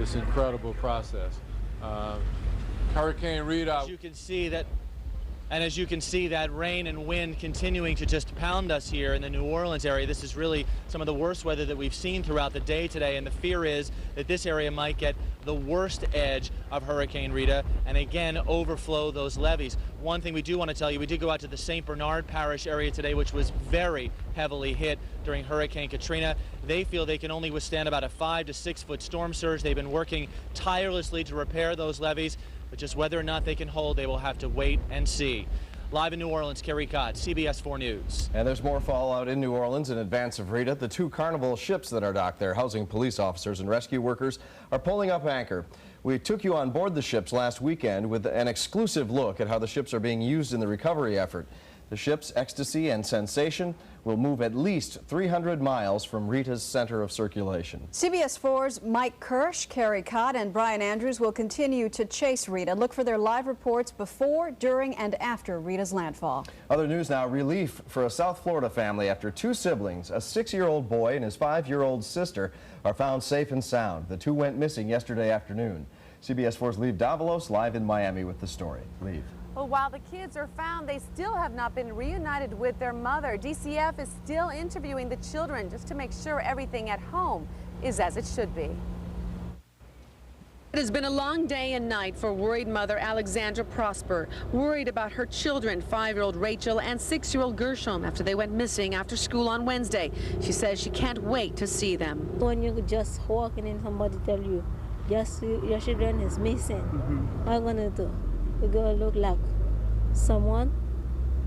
It's an incredible process. Hurricane Rita. As you can see, that rain and wind continuing to just pound us here in the New Orleans area. This is really some of the worst weather that we've seen throughout the day today, and the fear is that this area might get the worst edge of Hurricane Rita and again overflow those levees. One thing we do want to tell you, we did go out to the St. Bernard Parish area today, which was very heavily hit during Hurricane Katrina. They feel they can only withstand about a 5 to 6 foot storm surge. They've been working tirelessly to repair those levees, but just whether or not they can hold, they will have to wait and see. Live in New Orleans, Kerry Cott, CBS 4 News. And there's more fallout in New Orleans in advance of Rita. The 2 Carnival ships that are docked there housing police officers and rescue workers are pulling up anchor. We took you on board the ships last weekend with an exclusive look at how the ships are being used in the recovery effort. The ships Ecstasy and Sensation will move at least 300 miles from Rita's center of circulation. CBS 4's Mike Kirsch, Kerry Cott, and Brian Andrews will continue to chase Rita. Look for their live reports before, during, and after Rita's landfall. Other news now, relief for a South Florida family after 2 siblings, a 6-year-old boy and his 5-year-old sister, are found safe and sound. The 2 went missing yesterday afternoon. CBS 4's Leave Davalos live in Miami with the story. Leave. Well, while the kids are found, they still have not been reunited with their mother. DCF is still interviewing the children just to make sure everything at home is as it should be. It has been a long day and night for worried mother Alexandra Prosper, worried about her children, 5-year-old Rachel and 6-year-old Gershom, after they went missing after school on Wednesday. She says she can't wait to see them. When you're just walking in, somebody tell you, yes, your children is missing. What are you going to do? You're going to look like someone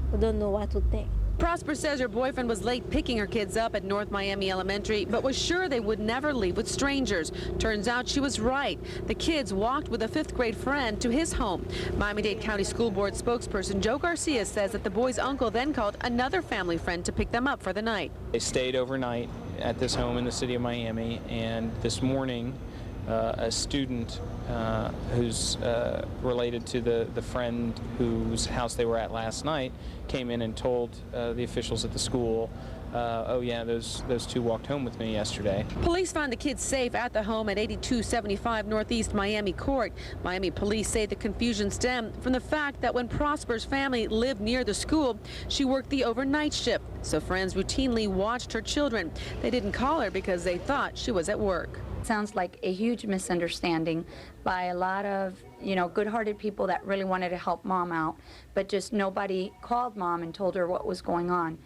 who don't know what to think. Prosper says her boyfriend was late picking her kids up at North Miami Elementary, but was sure they would never leave with strangers. Turns out she was right. The kids walked with a 5th grade friend to his home. Miami-Dade County School Board spokesperson Joe Garcia says that the boy's uncle then called another family friend to pick them up for the night. They stayed overnight at this home in the city of Miami, and this morning a student who's related to the friend whose house they were at last night came in and told the officials at the school, oh yeah, those 2 walked home with me yesterday. Police found the kids safe at the home at 8275 Northeast Miami Court. Miami police say the confusion stemmed from the fact that when Prosper's family lived near the school, she worked the overnight shift, so friends routinely watched her children. They didn't call her because they thought she was at work. Sounds like a huge misunderstanding by a lot of, good-hearted people that really wanted to help Mom out, but just nobody called Mom and told her what was going on.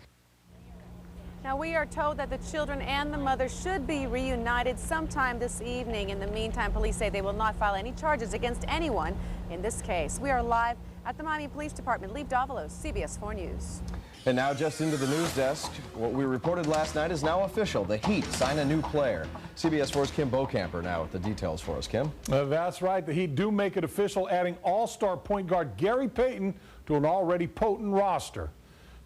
Now, we are told that the children and the mother should be reunited sometime this evening. In the meantime, police say they will not file any charges against anyone in this case. We are live at the Miami Police Department. Leave Davalos, CBS 4 News. And now just into the news desk. What we reported last night is now official. The Heat sign a new player. CBS 4's Kim Bocamper now with the details for us. Kim? That's right. The Heat do make it official, adding all-star point guard Gary Payton to an already potent roster.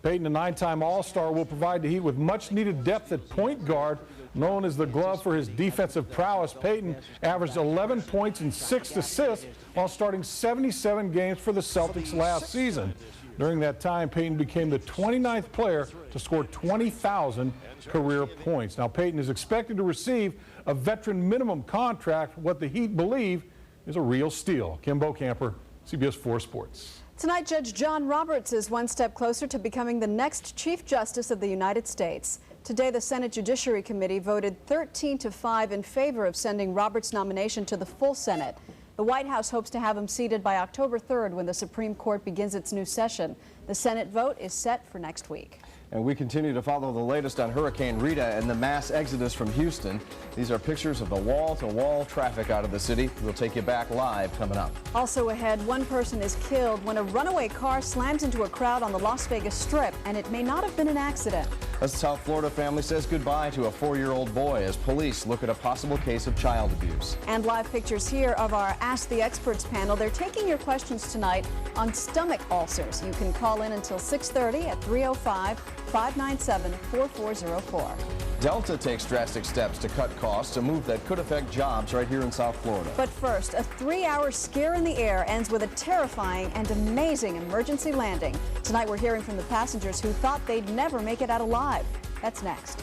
Payton, a 9-time All-Star, will provide the Heat with much-needed depth at point guard. Known as the glove for his defensive prowess, Payton averaged 11 points and 6 assists while starting 77 games for the Celtics last season. During that time, Payton became the 29th player to score 20,000 career points. Now, Payton is expected to receive a veteran minimum contract, what the Heat believe is a real steal. Kim Bocamper, CBS 4 Sports. Tonight, Judge John Roberts is one step closer to becoming the next Chief Justice of the United States. Today, the Senate Judiciary Committee voted 13-5 in favor of sending Roberts' nomination to the full Senate. The White House hopes to have him seated by October 3rd when the Supreme Court begins its new session. The Senate vote is set for next week. And we continue to follow the latest on Hurricane Rita and the mass exodus from Houston. These are pictures of the wall-to-wall traffic out of the city. We'll take you back live coming up. Also ahead, one person is killed when a runaway car slams into a crowd on the Las Vegas Strip, and it may not have been an accident. A South Florida family says goodbye to a 4-year-old boy as police look at a possible case of child abuse. And live pictures here of our Ask the Experts panel. They're taking your questions tonight on stomach ulcers. You can call in until 6:30 at 305-597-4404. Delta takes drastic steps to cut costs, a move that could affect jobs right here in South Florida. But first, a 3-hour scare in the air ends with a terrifying and amazing emergency landing. Tonight we're hearing from the passengers who thought they'd never make it out alive. That's next.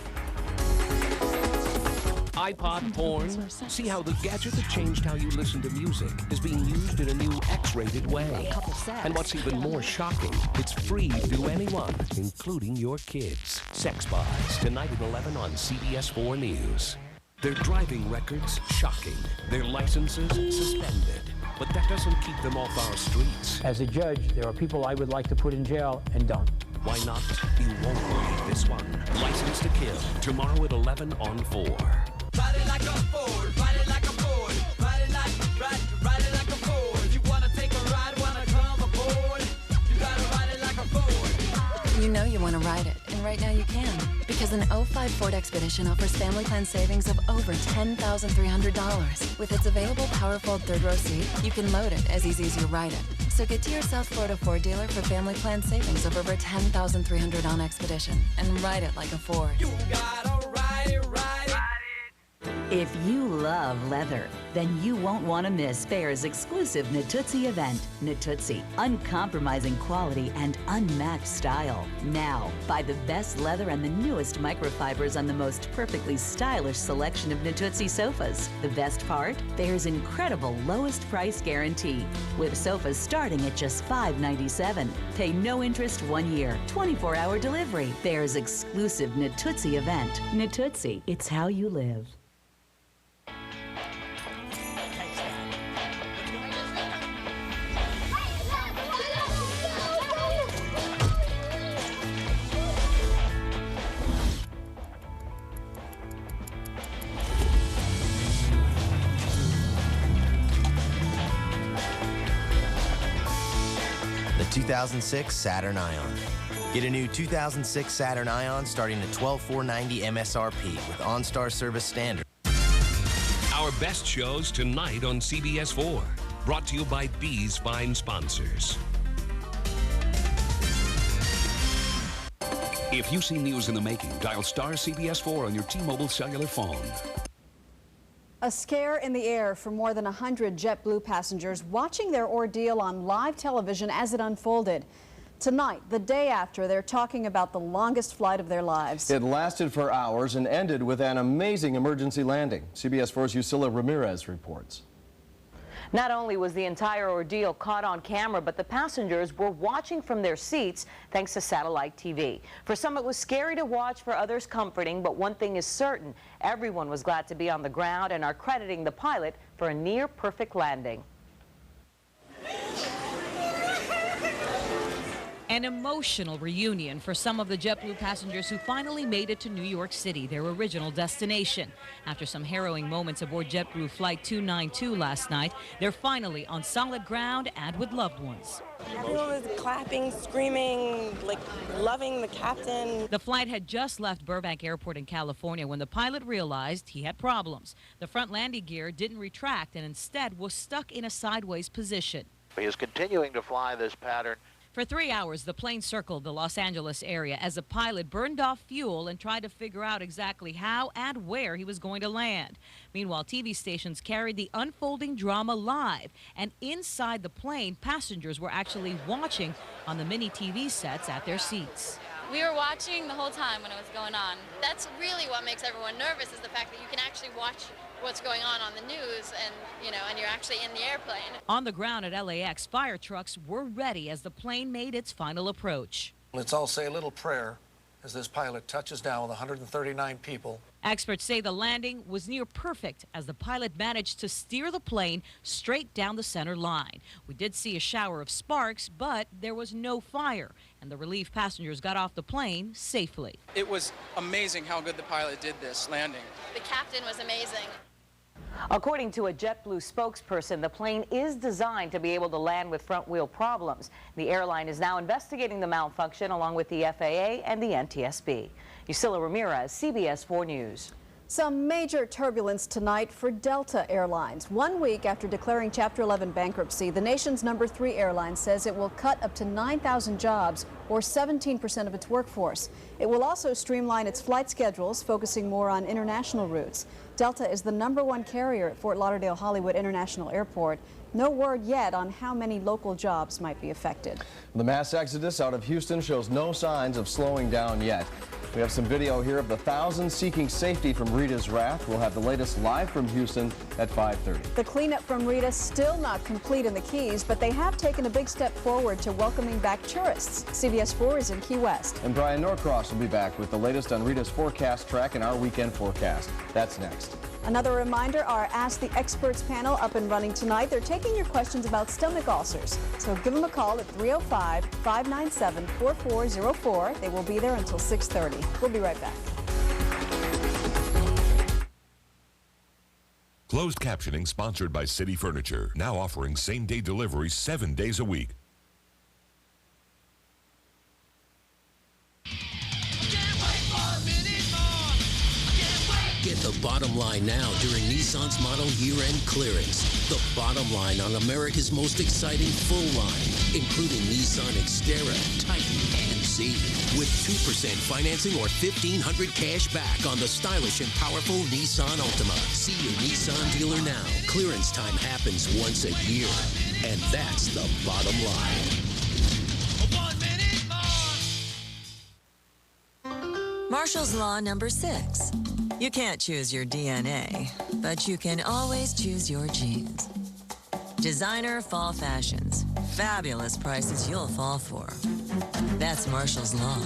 iPod porn. See how the gadget that changed how you listen to music is being used in a new X-rated way. And what's even more shocking, it's free to anyone, including your kids. Sex Spies, tonight at 11 on CBS 4 News. Their driving records, shocking. Their licenses, suspended. But that doesn't keep them off our streets. As a judge, there are people I would like to put in jail and don't. Why not? You won't believe this one. License to Kill, tomorrow at 11 on 4. Ride it like a Ford, ride it like a Ford, ride it like a Ford. If you wanna take a ride, wanna come aboard, you gotta ride it like a Ford. You know you wanna ride it, and right now you can. Because an 05 Ford Expedition offers family plan savings of over $10,300. With its available power-fold third-row seat, you can load it as easy as you ride it. So get to your South Florida Ford dealer for family plan savings of over $10,300 on Expedition and ride it like a Ford. You gotta ride it, ride it. If you love leather, then you won't want to miss Fair's exclusive Natuzzi event. Natuzzi, uncompromising quality and unmatched style. Now, buy the best leather and the newest microfibers on the most perfectly stylish selection of Natuzzi sofas. The best part? Fair's incredible lowest price guarantee, with sofas starting at just $597. Pay no interest 1 year, 24-hour delivery. Fair's exclusive Natuzzi event. Natuzzi, it's how you live. The 2006 Saturn Ion. Get a new 2006 Saturn Ion starting at $12,490 MSRP with OnStar service standard. Our best shows tonight on CBS 4. Brought to you by B's fine sponsors. If you see news in the making, dial star CBS 4 on your T-Mobile cellular phone. A scare in the air for more than 100 JetBlue passengers watching their ordeal on live television as it unfolded. Tonight, the day after, they're talking about the longest flight of their lives. It lasted for hours and ended with an amazing emergency landing. CBS 4's Yusila Ramirez reports. Not only was the entire ordeal caught on camera, but the passengers were watching from their seats thanks to satellite TV. For some, it was scary to watch, for others comforting, but one thing is certain, everyone was glad to be on the ground and are crediting the pilot for a near-perfect landing. An emotional reunion for some of the JetBlue passengers who finally made it to New York City, their original destination. After some harrowing moments aboard JetBlue Flight 292 last night, they're finally on solid ground and with loved ones. Everyone was clapping, screaming, like loving the captain. The flight had just left Burbank Airport in California when the pilot realized he had problems. The front landing gear didn't retract and instead was stuck in a sideways position. He is continuing to fly this pattern. For 3 hours, the plane circled the Los Angeles area as the pilot burned off fuel and tried to figure out exactly how and where he was going to land. Meanwhile, TV stations carried the unfolding drama live, and inside the plane, passengers were actually watching on the mini TV sets at their seats. We were watching the whole time when it was going on. That's really what makes everyone nervous, is the fact that you can actually watch what's going on the news and, and you're actually in the airplane. On the ground at LAX, fire trucks were ready as the plane made its final approach. Let's all say a little prayer as this pilot touches down with 139 people. Experts say the landing was near perfect as the pilot managed to steer the plane straight down the center line. We did see a shower of sparks, but there was no fire, and the relief passengers got off the plane safely. It was amazing how good the pilot did this landing. The captain was amazing. According to a JetBlue spokesperson, the plane is designed to be able to land with front-wheel problems. The airline is now investigating the malfunction along with the FAA and the NTSB. Yusila Ramirez, CBS 4 News. Some major turbulence tonight for Delta Airlines. 1 week after declaring Chapter 11 bankruptcy, the nation's #3 airline says it will cut up to 9,000 jobs, or 17% of its workforce. It will also streamline its flight schedules, focusing more on international routes. Delta is the #1 carrier at Fort Lauderdale Hollywood International Airport. No word yet on how many local jobs might be affected. The mass exodus out of Houston shows no signs of slowing down yet. We have some video here of the thousands seeking safety from Rita's wrath. We'll have the latest live from Houston at 5:30. The cleanup from Rita still not complete in the Keys, but they have taken a big step forward to welcoming back tourists. CBS 4 is in Key West. And Brian Norcross will be back with the latest on Rita's forecast track and our weekend forecast. That's next. Another reminder, our Ask the Experts panel up and running tonight. They're taking your questions about stomach ulcers. So give them a call at 305-597-4404. They will be there until 6:30. We'll be right back. Closed captioning sponsored by City Furniture. Now offering same-day delivery 7 days a week. Get the bottom line now during Nissan's model year-end clearance. The bottom line on America's most exciting full line, including Nissan Xterra, Titan, and Z. With 2% financing or $1,500 cash back on the stylish and powerful Nissan Altima. See your Nissan dealer now. Clearance time happens once a year. And that's the bottom line. Marshall's Law number 6. You can't choose your DNA, but you can always choose your jeans. Designer fall fashions. Fabulous prices you'll fall for. That's Marshall's Law.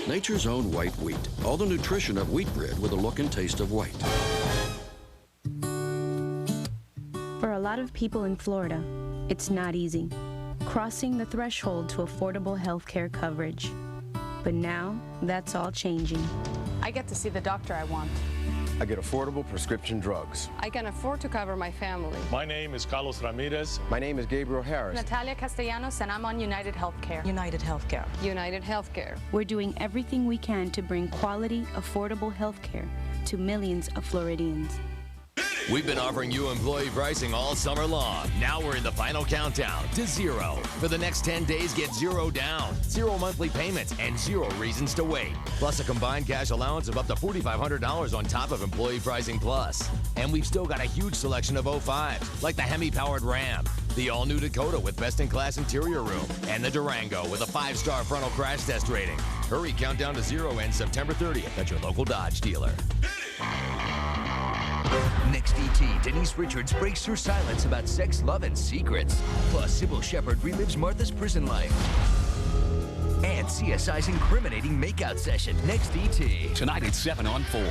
Nature's own white wheat. All the nutrition of wheat bread with a look and taste of white. For a lot of people in Florida, it's not easy crossing the threshold to affordable health care coverage. But now, that's all changing. I get to see the doctor I want. I get affordable prescription drugs. I can afford to cover my family. My name is Carlos Ramirez. My name is Gabriel Harris. Natalia Castellanos, and I'm on United Healthcare. United Healthcare. United Healthcare. We're doing everything we can to bring quality, affordable health care to millions of Floridians. We've been offering you employee pricing all summer long. Now we're in the final countdown to 0. For the next 10 days, get 0 down, 0 monthly payments, and 0 reasons to wait. Plus a combined cash allowance of up to $4,500 on top of employee pricing plus. And we've still got a huge selection of 05s, like the Hemi-powered Ram, the all-new Dakota with best-in-class interior room, and the Durango with a 5-star frontal crash test rating. Hurry, countdown to 0 ends September 30th at your local Dodge dealer. Next ET, Denise Richards breaks her silence about sex, love, and secrets. Plus, Sybil Shepherd relives Martha's prison life. And CSI's incriminating makeout session. Next ET. Tonight at 7 on 4.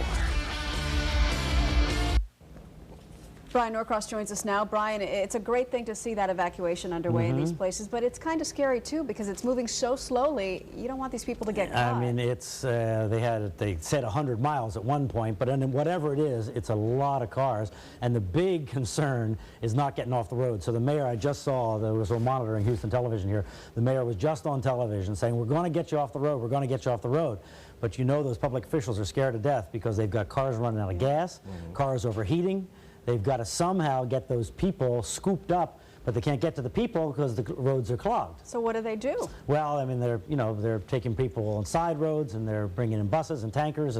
Brian Norcross joins us now. Brian, it's a great thing to see that evacuation underway in these places, but it's kind of scary too because it's moving so slowly. You don't want these people to get caught. I mean, it's they said 100 miles at one point, but whatever it is, it's a lot of cars, and the big concern is not getting off the road. So the mayor, I just saw, we're monitoring Houston television here, the mayor was just on television saying, we're going to get you off the road, we're going to get you off the road. But you know those public officials are scared to death because they've got cars running out of gas, cars overheating. They've got to somehow get those people scooped up, but they can't get to the people because the roads are clogged. So what do they do? Well, I mean, they're taking people on side roads and they're bringing in buses and tankers.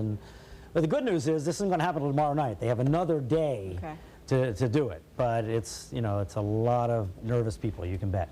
But the good news is this isn't going to happen tomorrow night. They have another day to do it. But it's a lot of nervous people, you can bet.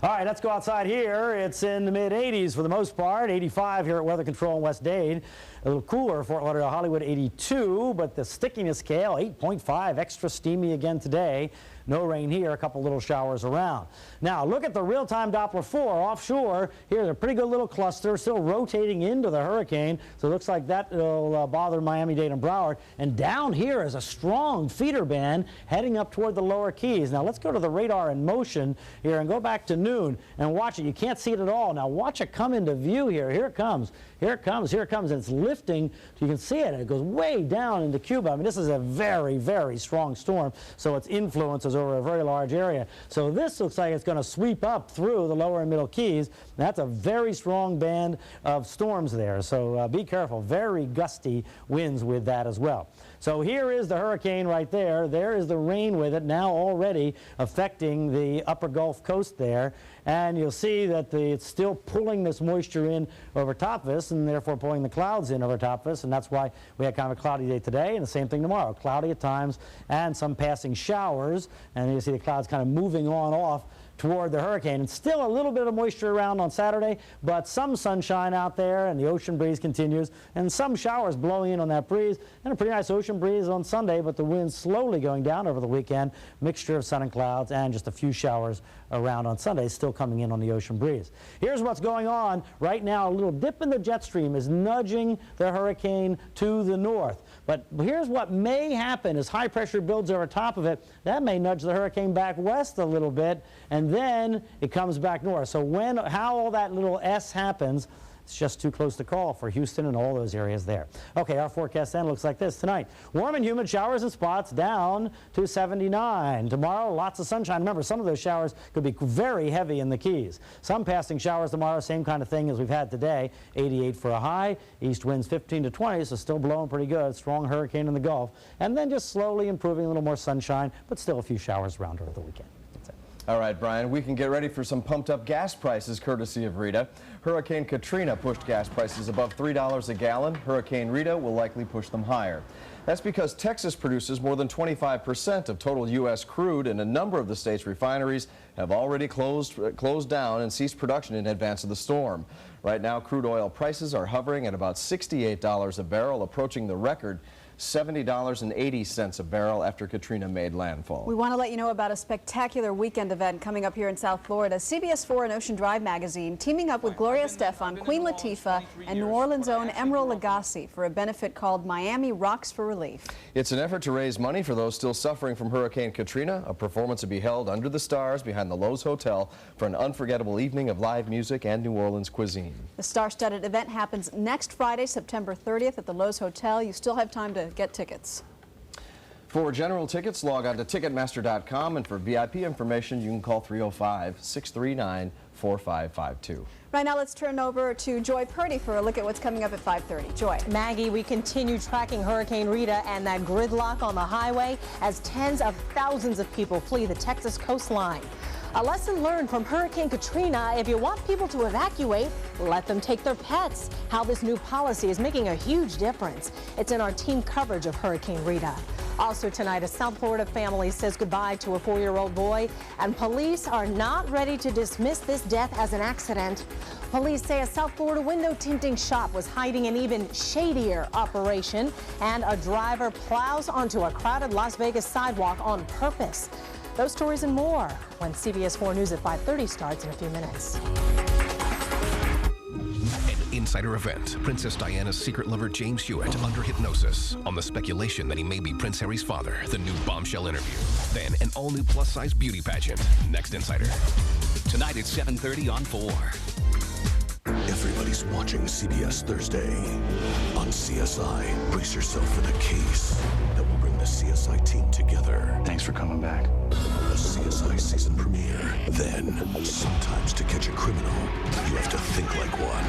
All right, let's go outside here. It's in the mid-80s for the most part. 85 here at Weather Control in West Dade. A little cooler, Fort Lauderdale, Hollywood, 82. But the stickiness scale, 8.5, extra steamy again today. No rain here, a couple little showers around. Now, look at the real-time Doppler 4 offshore. Here's a pretty good little cluster, still rotating into the hurricane. So it looks like that will bother Miami-Dade and Broward. And down here is a strong feeder band heading up toward the lower Keys. Now, let's go to the radar in motion here and go back to noon and watch it. You can't see it at all. Now, watch it come into view here. Here it comes. Here it comes. Here it comes. And it's lifting. You can see it. It goes way down into Cuba. I mean, this is a very, very strong storm. So its influence is over a very large area. So this looks like it's going to sweep up through the lower and middle Keys. That's a very strong band of storms there. So be careful. Very gusty winds with that as well. So here is the hurricane right there. There is the rain with it now already affecting the upper Gulf Coast there. And you'll see that it's still pulling this moisture in over top of us, and therefore pulling the clouds in over top of us. And that's why we had kind of a cloudy day today, and the same thing tomorrow. Cloudy at times and some passing showers. And you see the clouds kind of moving on off toward the hurricane. And still a little bit of moisture around on Saturday, but some sunshine out there, and the ocean breeze continues, and some showers blowing in on that breeze, and a pretty nice ocean breeze on Sunday, but the wind slowly going down over the weekend. Mixture of sun and clouds, and just a few showers around on Sunday, still coming in on the ocean breeze. Here's what's going on right now. A little dip in the jet stream is nudging the hurricane to the north. But here's what may happen as high pressure builds over top of it. That may nudge the hurricane back west a little bit, and then it comes back north. So how all that little S happens, it's just too close to call for Houston and all those areas there. Okay, our forecast then looks like this tonight. Warm and humid, showers and spots down to 79. Tomorrow, lots of sunshine. Remember, some of those showers could be very heavy in the Keys. Some passing showers tomorrow, same kind of thing as we've had today. 88 for a high. East winds 15 to 20, so still blowing pretty good. Strong hurricane in the Gulf. And then just slowly improving, a little more sunshine, but still a few showers around over the weekend. All right, Brian, we can get ready for some pumped-up gas prices courtesy of Rita. Hurricane Katrina pushed gas prices above $3 a gallon. Hurricane Rita will likely push them higher. That's because Texas produces more than 25% of total U.S. crude, and a number of the state's refineries have already closed down and ceased production in advance of the storm. Right now, crude oil prices are hovering at about $68 a barrel, approaching the record $70.80 a barrel after Katrina made landfall. We want to let you know about a spectacular weekend event coming up here in South Florida. CBS 4 and Ocean Drive magazine teaming up with Gloria Estefan, Queen Latifah, and New Orleans' own Emeril Lagasse for a benefit called Miami Rocks for Relief. It's an effort to raise money for those still suffering from Hurricane Katrina. A performance will be held under the stars behind the Lowe's Hotel for an unforgettable evening of live music and New Orleans cuisine. The star-studded event happens next Friday, September 30th at the Lowe's Hotel. You still have time to get tickets. For general tickets, log on to Ticketmaster.com, and for VIP information, you can call 305-639-4552. Right now, let's turn over to Joy Purdy for a look at what's coming up at 5:30. Joy. Maggie, we continue tracking Hurricane Rita and that gridlock on the highway as tens of thousands of people flee the Texas coastline. A lesson learned from Hurricane Katrina: if you want people to evacuate, let them take their pets. How this new policy is making a huge difference. It's in our team coverage of Hurricane Rita. Also tonight, a South Florida family says goodbye to a 4-year-old boy, and police are not ready to dismiss this death as an accident. Police say a South Florida window tinting shop was hiding an even shadier operation, and a driver plows onto a crowded Las Vegas sidewalk on purpose. Those stories and more when CBS 4 News at 5:30 starts in a few minutes. Insider event. Princess Diana's secret lover James Hewitt under hypnosis on the speculation that he may be Prince Harry's father. The new bombshell interview. Then an all-new plus-size beauty pageant. Next Insider. Tonight at 7:30 on 4. Everybody's watching CBS Thursday. On CSI, brace yourself for the case that will bring the CSI team together. Thanks for coming back. The CSI season premiere. Then, sometimes to catch a criminal, you have to think like one.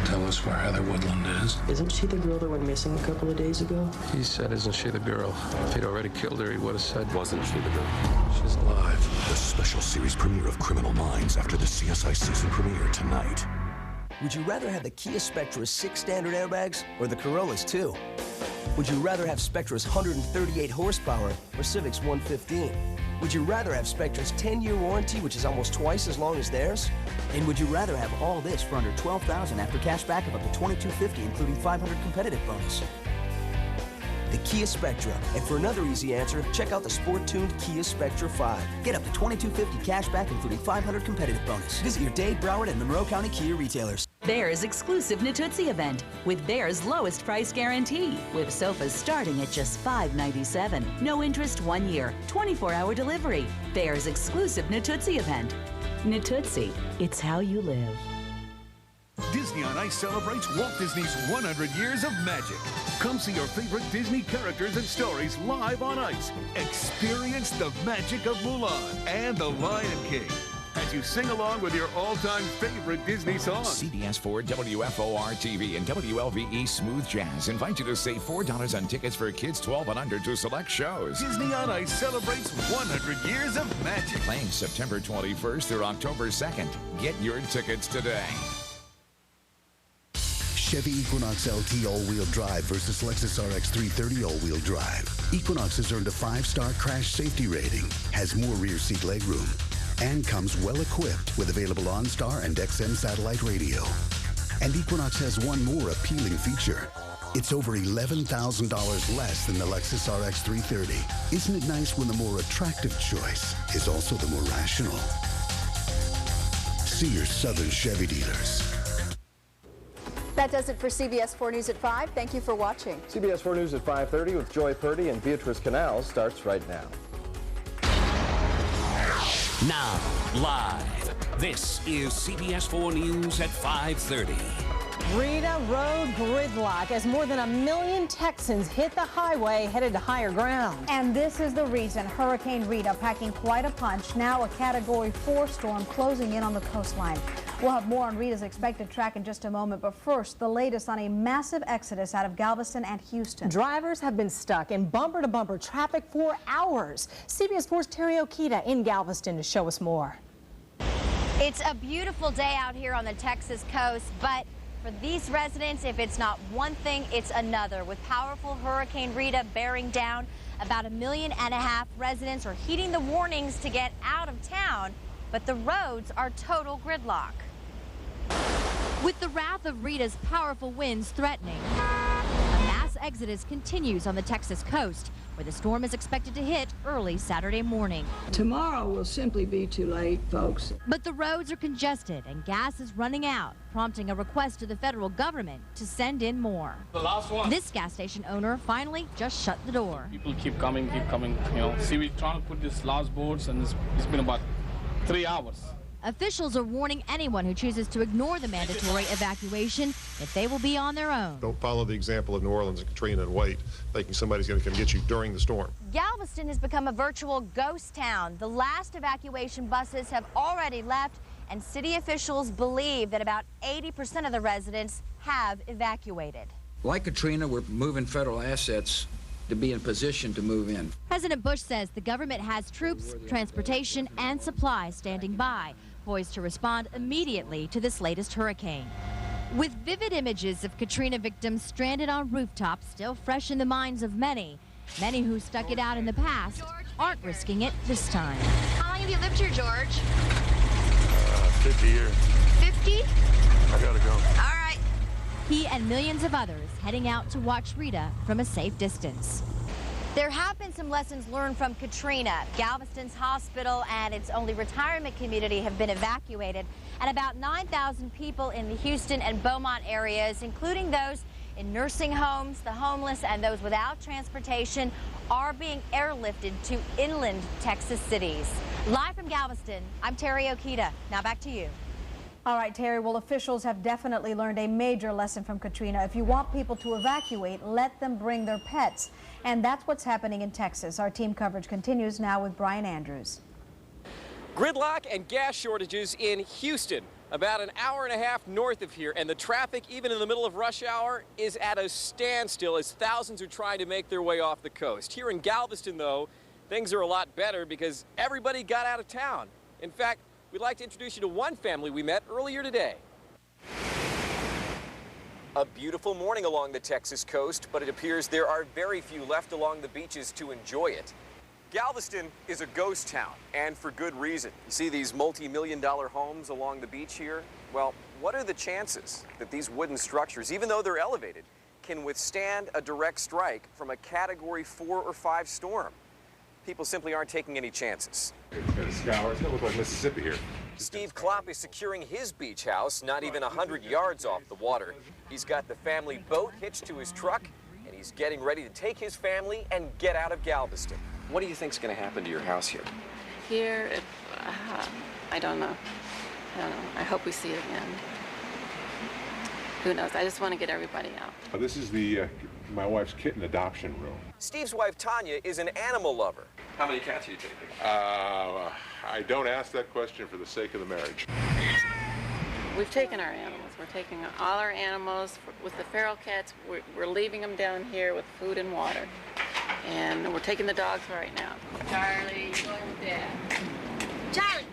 Tell us where Heather Woodland is. Isn't she the girl that went missing a couple of days ago? He said, isn't she the girl? If he'd already killed her, he would have said, wasn't she the girl? She's alive. The special series premiere of Criminal Minds after the CSI season premiere tonight. Would you rather have the Kia Spectra's 6 standard airbags or the Corolla's 2? Would you rather have Spectra's 138 horsepower or Civic's 115? Would you rather have Spectra's 10-year warranty, which is almost twice as long as theirs? And would you rather have all this for under $12,000 after cash back of up to $2,250, including $500 competitive bonus? The Kia Spectra. And for another easy answer, check out the sport-tuned Kia Spectra 5. Get up to $2,250 cash back, including $500 competitive bonus. Visit your Dade, Broward, and Monroe County Kia retailers. Bear's exclusive Natuzzi event with Bear's lowest price guarantee, with sofas starting at just $597. No interest 1 year, 24-hour delivery. Bear's exclusive Natuzzi event. Natuzzi, it's how you live. Disney on Ice celebrates Walt Disney's 100 years of magic. Come see your favorite Disney characters and stories live on ice. Experience the magic of Mulan and The Lion King as lets you sing along with your all-time favorite Disney songs. CBS 4, WFOR-TV, and WLVE Smooth Jazz invite you to save $4 on tickets for kids 12 and under to select shows. Disney on Ice celebrates 100 years of magic. Playing September 21st through October 2nd. Get your tickets today. Chevy Equinox LT all-wheel drive versus Lexus RX 330 all-wheel drive. Equinox has earned a 5-star crash safety rating, has more rear seat legroom, and comes well-equipped with available OnStar and XM satellite radio. And Equinox has one more appealing feature. It's over $11,000 less than the Lexus RX 330. Isn't it nice when the more attractive choice is also the more rational? See your Southern Chevy dealers. That does it for CBS 4 News at 5. Thank you for watching. CBS 4 News at 5:30 with Joy Purdy and Beatrice Canals starts right now. Now, live, this is CBS 4 News at 5:30. Rita road gridlock as more than 1 million Texans hit the highway headed to higher ground. And this is the reason Hurricane Rita packing quite a punch. Now a Category 4 storm closing in on the coastline. We'll have more on Rita's expected track in just a moment, but first, the latest on a massive exodus out of Galveston and Houston. Drivers have been stuck in bumper-to-bumper traffic for hours. CBS 4's Terry Okita in Galveston to show us more. It's a beautiful day out here on the Texas coast, but for these residents, if it's not one thing, it's another. With powerful Hurricane Rita bearing down, about 1.5 million residents are heeding the warnings to get out of town, but the roads are total gridlock. With the wrath of Rita's powerful winds threatening, a mass exodus continues on the Texas coast, where the storm is expected to hit early Saturday morning. Tomorrow will simply be too late, folks. But the roads are congested and gas is running out, prompting a request to the federal government to send in more. The last one. This gas station owner finally just shut the door. People keep coming, you know. See, we're trying to put these last boards, and it's been about 3 hours. Officials are warning anyone who chooses to ignore the mandatory evacuation that they will be on their own. Don't follow the example of New Orleans and Katrina and wait, thinking somebody's going to come get you during the storm. Galveston has become a virtual ghost town. The last evacuation buses have already left, and city officials believe that about 80% of the residents have evacuated. Like Katrina, we're moving federal assets to be in position to move in. President Bush says the government has troops, transportation, and supplies standing by, poised to respond immediately to this latest hurricane. With vivid images of Katrina victims stranded on rooftops still fresh in the minds of many who stuck it out in the past aren't risking it this time. How long have you lived here, George? 50 years. 50? I gotta go. All right. He and millions of others heading out to watch Rita from a safe distance. There have been some lessons learned from Katrina. Galveston's hospital and its only retirement community have been evacuated, and about 9,000 people in the Houston and Beaumont areas, including those in nursing homes, the homeless, and those without transportation, are being airlifted to inland Texas cities. Live from Galveston, I'm Terry Okita. Now back to you. All right, Terry, well, officials have definitely learned a major lesson from Katrina. If you want people to evacuate, let them bring their pets. And that's what's happening in Texas. Our team coverage continues now with Brian Andrews. Gridlock and gas shortages in Houston, about an hour and a half north of here, and the traffic, even in the middle of rush hour, is at a standstill as thousands are trying to make their way off the coast. Here in Galveston, though, things are a lot better because everybody got out of town. In fact, we'd like to introduce you to one family we met earlier today. A beautiful morning along the Texas coast, but it appears there are very few left along the beaches to enjoy it. Galveston is a ghost town, and for good reason. You see these multi-million-dollar homes along the beach here? Well, what are the chances that these wooden structures, even though they're elevated, can withstand a direct strike from a Category 4 or 5 storm? People simply aren't taking any chances. It's got a scour. It's gonna look like Mississippi here. Steve Klopp is securing his beach house not even 100 yards off the water. He's got the family boat hitched to his truck, and he's getting ready to take his family and get out of Galveston. What do you think's going to happen to your house here? Here, I don't know. I hope we see it again. Who knows? I just want to get everybody out. This is my wife's kitten adoption room. Steve's wife, Tanya, is an animal lover. How many cats are you taking? I don't ask that question for the sake of the marriage. We've taken our animals. We're taking all our animals. With the feral cats, we're leaving them down here with food and water. And we're taking the dogs right now. Charlie, you're going with Dad. Charlie!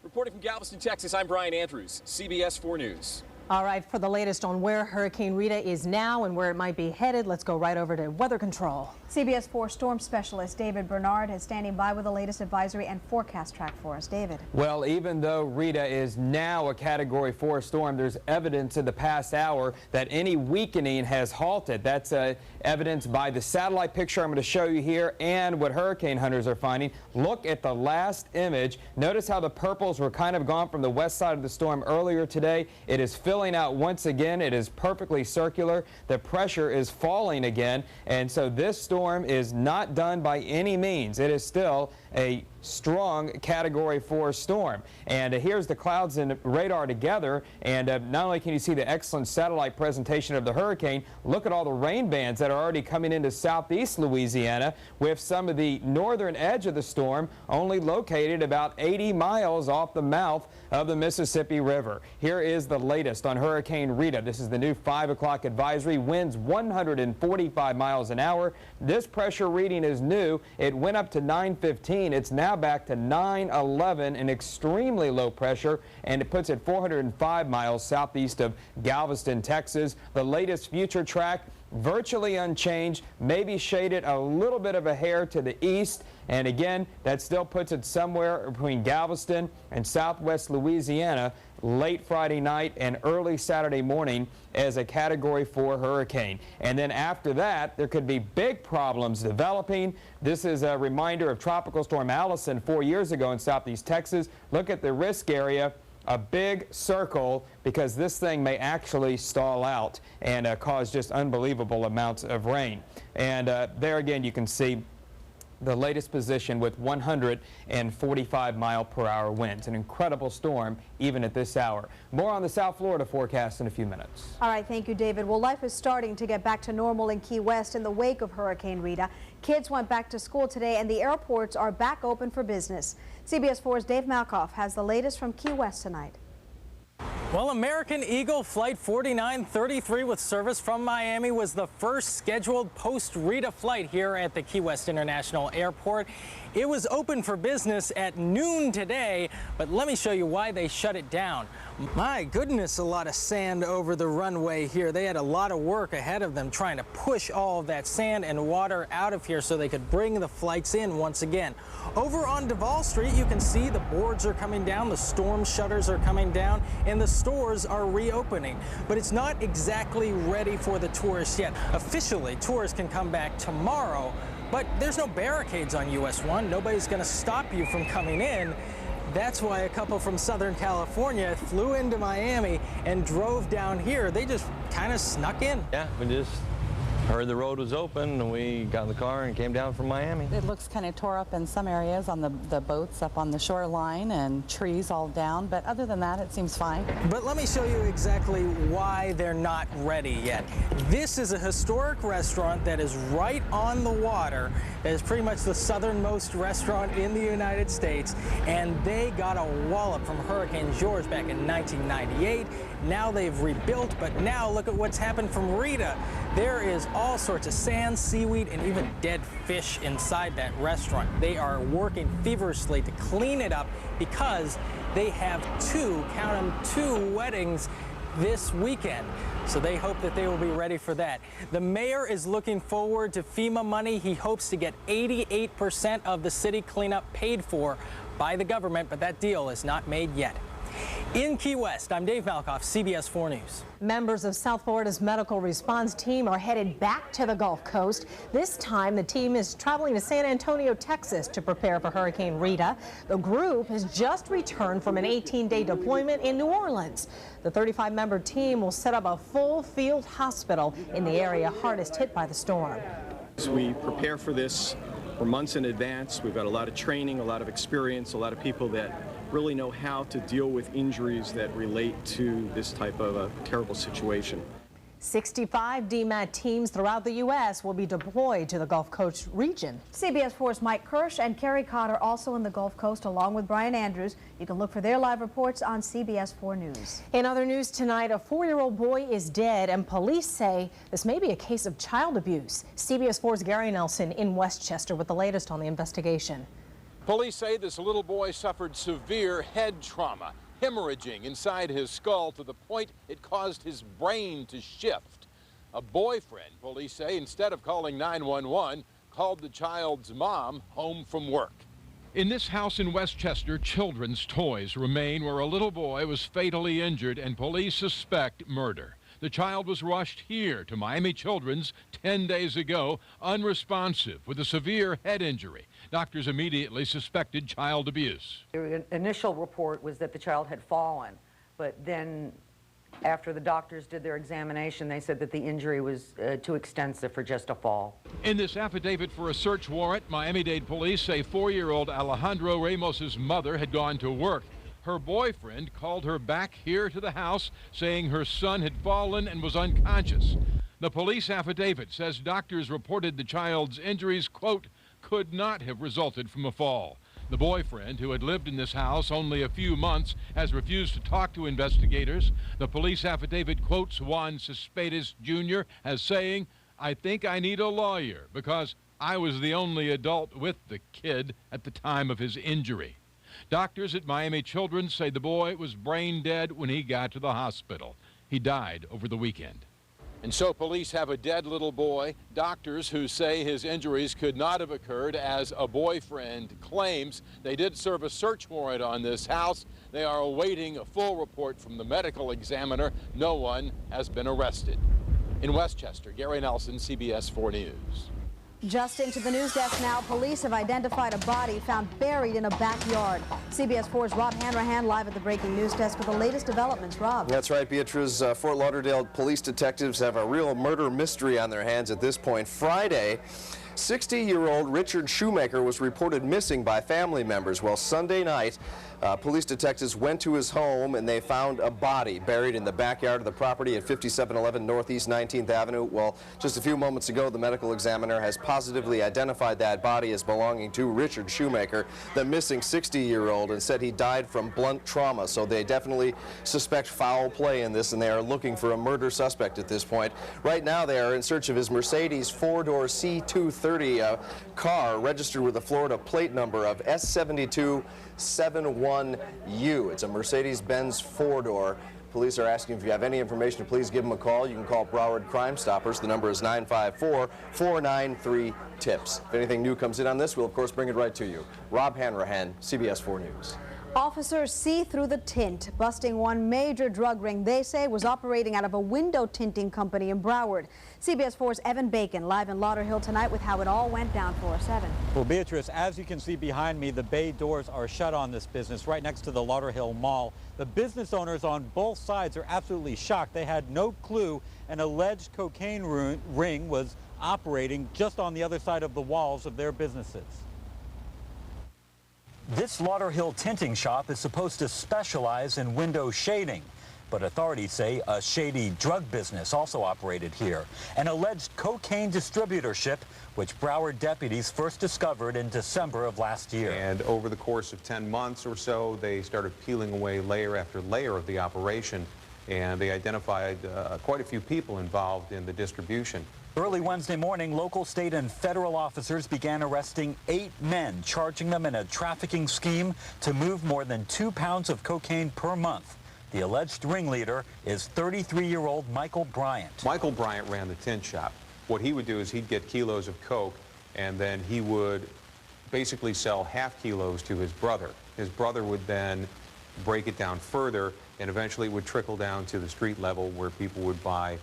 Reporting from Galveston, Texas, I'm Brian Andrews, CBS 4 News. All right, for the latest on where Hurricane Rita is now and where it might be headed, let's go right over to Weather Control. CBS 4 storm specialist David Bernard is standing by with the latest advisory and forecast track for us. David. Well, even though Rita is now a Category 4 storm, there's evidence in the past hour that any weakening has halted. That's evidenced by the satellite picture I'm going to show you here and what hurricane hunters are finding. Look at the last image. Notice how the purples were kind of gone from the west side of the storm earlier today. It is filling out once again. It is perfectly circular. The pressure is falling again, and so this storm is not done by any means. It is still a strong Category 4 storm. And here's the clouds and radar together, and not only can you see the excellent satellite presentation of the hurricane, look at all the rain bands that are already coming into southeast Louisiana, with some of the northern edge of the storm only located about 80 miles off the mouth of the Mississippi River. Here is the latest on Hurricane Rita. This is the new 5 o'clock advisory. Winds 145 miles an hour. This pressure reading is new. It went up to 915. It's now back to 911, an extremely low pressure, and it puts it 405 miles southeast of Galveston, Texas. The latest future track, virtually unchanged, maybe shaded a little bit of a hair to the east, and again, that still puts it somewhere between Galveston and southwest Louisiana late Friday night and early Saturday morning as a Category 4 hurricane. And then after that, there could be big problems developing. This is a reminder of Tropical Storm Allison 4 years ago in southeast Texas. Look at the risk area. A big circle, because this thing may actually stall out and cause just unbelievable amounts of rain. And there again you can see the latest position with 145-mile-per-hour winds. An incredible storm even at this hour. More on the South Florida forecast in a few minutes. All right, thank you, David. Well, life is starting to get back to normal in Key West in the wake of Hurricane Rita. Kids went back to school today and the airports are back open for business. CBS 4's Dave Malkoff has the latest from Key West tonight. Well, American Eagle Flight 4933 with service from Miami was the first scheduled post-Rita flight here at the Key West International Airport. It was open for business at noon today, but let me show you why they shut it down. My goodness, a lot of sand over the runway here. They had a lot of work ahead of them trying to push all of that sand and water out of here so they could bring the flights in once again. Over on Duval Street, you can see the boards are coming down, the storm shutters are coming down, and the stores are reopening. But it's not exactly ready for the tourists yet. Officially, tourists can come back tomorrow, but there's no barricades on US 1. Nobody's going to stop you from coming in. That's why a couple from Southern California flew into Miami and drove down here. They just kind of snuck in. Yeah, we just heard the road was open and we got in the car and came down from Miami. It looks kind of tore up in some areas on the boats up on the shoreline and trees all down, but other than that it seems fine. But let me show you exactly why they're not ready yet. This is a historic restaurant that is right on the water. That is pretty much the southernmost restaurant in the United States, and they got a wallop from Hurricane George back in 1998. Now they've rebuilt, but now look at what's happened from Rita. There is all sorts of sand, seaweed, and even dead fish inside that restaurant. They are working feverishly to clean it up because they have count them, two weddings this weekend. So they hope that they will be ready for that. The mayor is looking forward to FEMA money. He hopes to get 88% of the city cleanup paid for by the government, but that deal is not made yet. In Key West, I'm Dave Malkoff, CBS 4 News. Members of South Florida's medical response team are headed back to the Gulf Coast. This time, the team is traveling to San Antonio, Texas to prepare for Hurricane Rita. The group has just returned from an 18-day deployment in New Orleans. The 35-member team will set up a full field hospital in the area hardest hit by the storm. As we prepare for this for months in advance, we've got a lot of training, a lot of experience, a lot of people that really know how to deal with injuries that relate to this type of a terrible situation. 65 DMAT teams throughout the U.S. will be deployed to the Gulf Coast region. CBS 4's Mike Kirsch and Kerry Cotter also in the Gulf Coast along with Brian Andrews. You can look for their live reports on CBS 4 News. In other news tonight, a 4-year-old boy is dead and police say this may be a case of child abuse. CBS 4's Gary Nelson in Westchester with the latest on the investigation. Police say this little boy suffered severe head trauma, hemorrhaging inside his skull to the point it caused his brain to shift. A boyfriend, police say, instead of calling 911, called the child's mom home from work. In this house in Westchester, children's toys remain where a little boy was fatally injured and police suspect murder. The child was rushed here to Miami Children's 10 days ago, unresponsive with a severe head injury. Doctors immediately suspected child abuse. The initial report was that the child had fallen, but then after the doctors did their examination, they said that the injury was too extensive for just a fall. In this affidavit for a search warrant, Miami-Dade police say 4-year-old Alejandro Ramos's mother had gone to work. Her boyfriend called her back here to the house, saying her son had fallen and was unconscious. The police affidavit says doctors reported the child's injuries, quote, could not have resulted from a fall. The boyfriend, who had lived in this house only a few months, has refused to talk to investigators. The police affidavit quotes Juan Cespedes Jr. as saying, I think I need a lawyer because I was the only adult with the kid at the time of his injury. Doctors at Miami Children's say the boy was brain dead when he got to the hospital. He died over the weekend. And so police have a dead little boy. Doctors who say his injuries could not have occurred as a boyfriend claims. They did serve a search warrant on this house. They are awaiting a full report from the medical examiner. No one has been arrested. In Westchester, Gary Nelson, CBS 4 News. Just into the news desk now, police have identified a body found buried in a backyard. CBS 4's Rob Hanrahan live at the breaking news desk with the latest developments. Rob. That's right, Beatrice. Fort Lauderdale police detectives have a real murder mystery on their hands at this point. Friday, 60-year-old Richard Shoemaker was reported missing by family members. Well, Sunday night, police detectives went to his home and they found a body buried in the backyard of the property at 5711 Northeast 19th Avenue. Well, just a few moments ago, the medical examiner has positively identified that body as belonging to Richard Shoemaker, the missing 60-year-old, and said he died from blunt trauma. So they definitely suspect foul play in this, and they are looking for a murder suspect at this point. Right now, they are in search of his Mercedes four-door C230 car registered with a Florida plate number of S7271U. It's a Mercedes-Benz four-door. Police are asking if you have any information, please give them a call. You can call Broward Crime Stoppers. The number is 954-493-TIPS. If anything new comes in on this, we'll of course bring it right to you. Rob Hanrahan, CBS 4 News. Officers see through the tint, busting one major drug ring they say was operating out of a window tinting company in Broward. CBS 4's Evan Bacon live in Lauderhill tonight with how it all went down for us. Evan. Well, Beatrice, as you can see behind me, the bay doors are shut on this business right next to the Lauderhill Mall. The business owners on both sides are absolutely shocked. They had no clue an alleged cocaine ring was operating just on the other side of the walls of their businesses. This Lauderhill tinting shop is supposed to specialize in window shading, but authorities say a shady drug business also operated here. An alleged cocaine distributorship, which Broward deputies first discovered in December of last year. And over the course of 10 months or so, they started peeling away layer after layer of the operation, and they identified quite a few people involved in the distribution. Early Wednesday morning, local, state, and federal officers began arresting 8 men, charging them in a trafficking scheme to move more than 2 pounds of cocaine per month. The alleged ringleader is 33-year-old Michael Bryant. Michael Bryant ran the tint shop. What he would do is he'd get kilos of coke, and then he would basically sell half kilos to his brother. His brother would then break it down further, and eventually it would trickle down to the street level where people would buy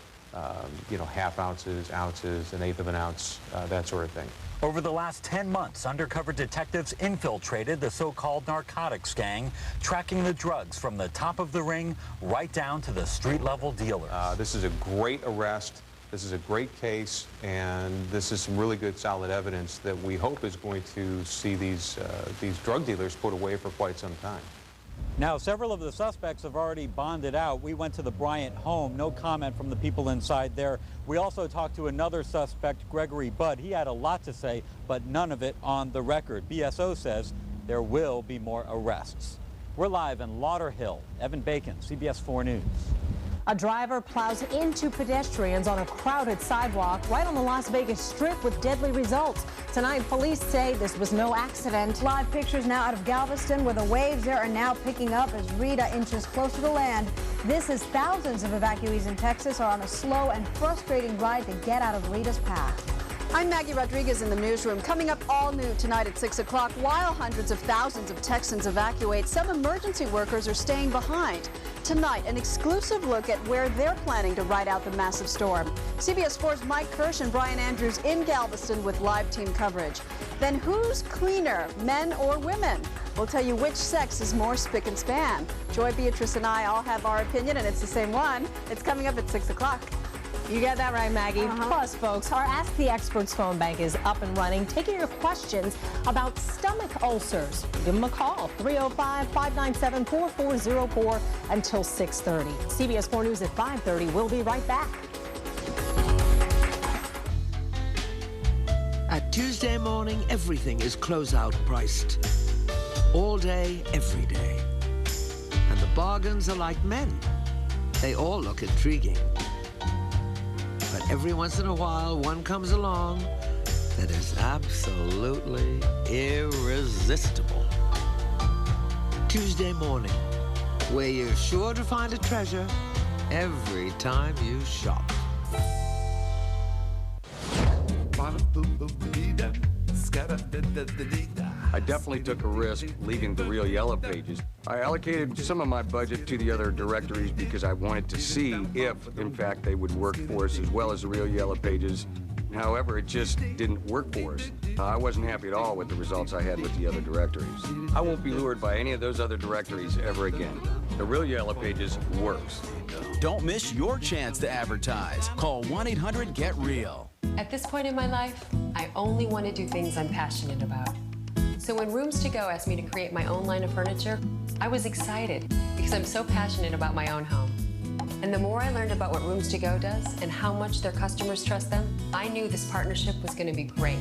you know, half ounces, ounces, an eighth of an ounce, that sort of thing. Over the last 10 months, undercover detectives infiltrated the so-called narcotics gang, tracking the drugs from the top of the ring right down to the street-level dealers. This is a great arrest. This is a great case, and this is some really good, solid evidence that we hope is going to see these drug dealers put away for quite some time. Now, several of the suspects have already bonded out. We went to the Bryant home. No comment from the people inside there. We also talked to another suspect, Gregory Budd. He had a lot to say, but none of it on the record. BSO says there will be more arrests. We're live in Lauderhill. Evan Bacon, CBS 4 News. A driver plows into pedestrians on a crowded sidewalk right on the Las Vegas Strip with deadly results. Tonight, police say this was no accident. Live pictures now out of Galveston, where the waves there are now picking up as Rita inches closer to land. This is thousands of evacuees in Texas are on a slow and frustrating ride to get out of Rita's path. I'm Maggie Rodriguez in the newsroom. Coming up all new tonight at 6 o'clock, while hundreds of thousands of Texans evacuate, some emergency workers are staying behind. Tonight, an exclusive look at where they're planning to ride out the massive storm. CBS 4's Mike Kirsch and Brian Andrews in Galveston with live team coverage. Then who's cleaner, men or women? We'll tell you which sex is more spick and span. Joy, Beatrice, and I all have our opinion, and it's the same one. It's coming up at 6 o'clock. You got that right, Maggie. Plus, folks, our Ask the Experts phone bank is up and running, taking your questions about stomach ulcers. Give them a call, 305-597-4404 until 6:30. CBS 4 News at 5:30. We'll be right back. At Tuesday morning, everything is closeout priced. All day, every day. And the bargains are like men. They all look intriguing. But every once in a while, one comes along that is absolutely irresistible. Tuesday morning, where you're sure to find a treasure every time you shop. I definitely took a risk leaving the Real Yellow Pages. I allocated some of my budget to the other directories because I wanted to see if, in fact, they would work for us as well as the Real Yellow Pages. However, it just didn't work for us. I wasn't happy at all with the results I had with the other directories. I won't be lured by any of those other directories ever again. The Real Yellow Pages works. Don't miss your chance to advertise. Call 1-800-GET-REAL. At this point in my life, I only want to do things I'm passionate about. So when Rooms To Go asked me to create my own line of furniture, I was excited because I'm so passionate about my own home. And the more I learned about what Rooms To Go does and how much their customers trust them, I knew this partnership was going to be great.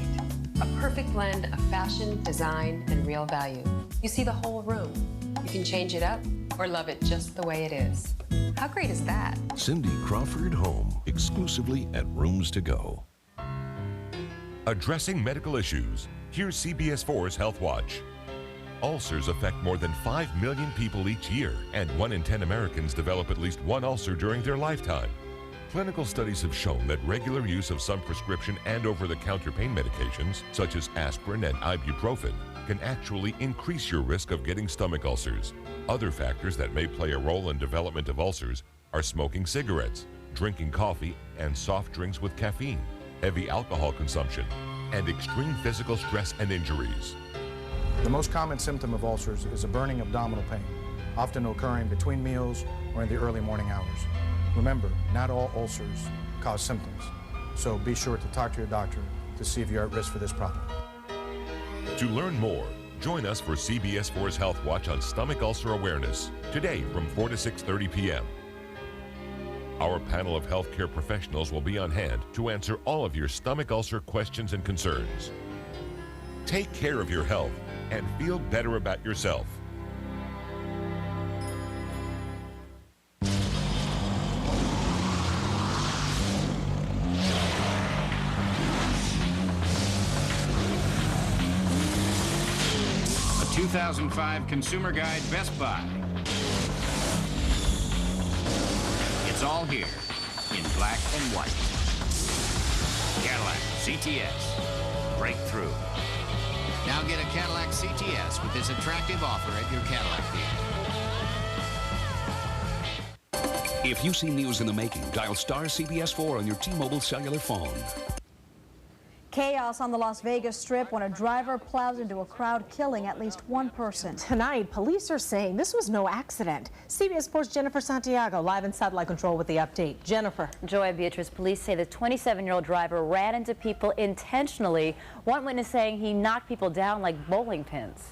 A perfect blend of fashion, design, and real value. You see the whole room. You can change it up or love it just the way it is. How great is that? Cindy Crawford Home, exclusively at Rooms To Go. Addressing medical issues, here's CBS 4's Health Watch. Ulcers affect more than 5 million people each year, and 1 in 10 Americans develop at least one ulcer during their lifetime. Clinical studies have shown that regular use of some prescription and over-the-counter pain medications, such as aspirin and ibuprofen, can actually increase your risk of getting stomach ulcers. Other factors that may play a role in development of ulcers are smoking cigarettes, drinking coffee and soft drinks with caffeine, heavy alcohol consumption, and extreme physical stress and injuries. The most common symptom of ulcers is a burning abdominal pain, often occurring between meals or in the early morning hours. Remember, not all ulcers cause symptoms, so be sure to talk to your doctor to see if you're at risk for this problem. To learn more, join us for CBS 4's Health Watch on stomach ulcer awareness, today from 4 to 6:30 p.m. Our panel of healthcare professionals will be on hand to answer all of your stomach ulcer questions and concerns. Take care of your health and feel better about yourself. A 2005 Consumer Guide Best Buy. It's all here in black and white. Cadillac CTS. Breakthrough. Now get a Cadillac CTS with this attractive offer at your Cadillac dealer. If you see news in the making, dial star CBS 4 on your T-Mobile cellular phone. Chaos on the Las Vegas Strip when a driver plows into a crowd, killing at least one person. Tonight, police are saying this was no accident. CBS 4's Jennifer Santiago live in satellite control with the update. Jennifer. Joy, Beatrice, police say the 27-year-old driver ran into people intentionally. One witness saying he knocked people down like bowling pins.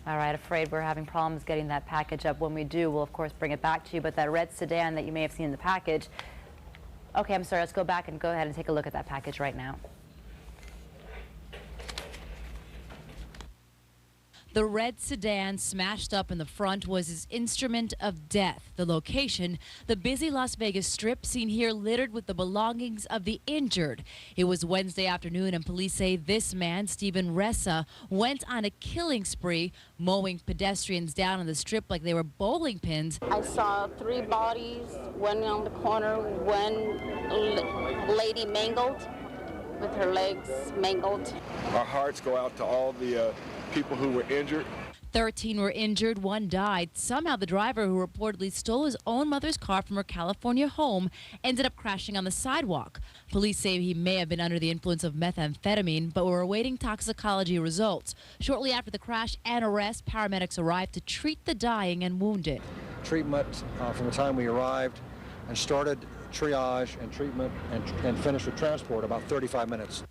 All right, afraid we're having problems getting that package up. When we do, we'll of course bring it back to you. But that red sedan that you may have seen in the package. Okay, I'm sorry, let's go back and go ahead and take a look at that package right now. The red sedan smashed up in the front was his instrument of death. The location, the busy Las Vegas Strip, seen here littered with the belongings of the injured. It was Wednesday afternoon, and police say this man, Stephen Ressa, went on a killing spree, mowing pedestrians down on the strip like they were bowling pins. I saw 3 bodies, one on the corner, one lady mangled, with her legs mangled. Our hearts go out to all the people who were injured. 13 were injured, 1 died. Somehow the driver, who reportedly stole his own mother's car from her California home, ended up crashing on the sidewalk. Police say he may have been under the influence of methamphetamine, but were awaiting toxicology results. Shortly after the crash and arrest, paramedics arrived to treat the dying and wounded. Treatment from the time we arrived and started triage and treatment and finished with transport about 35 minutes.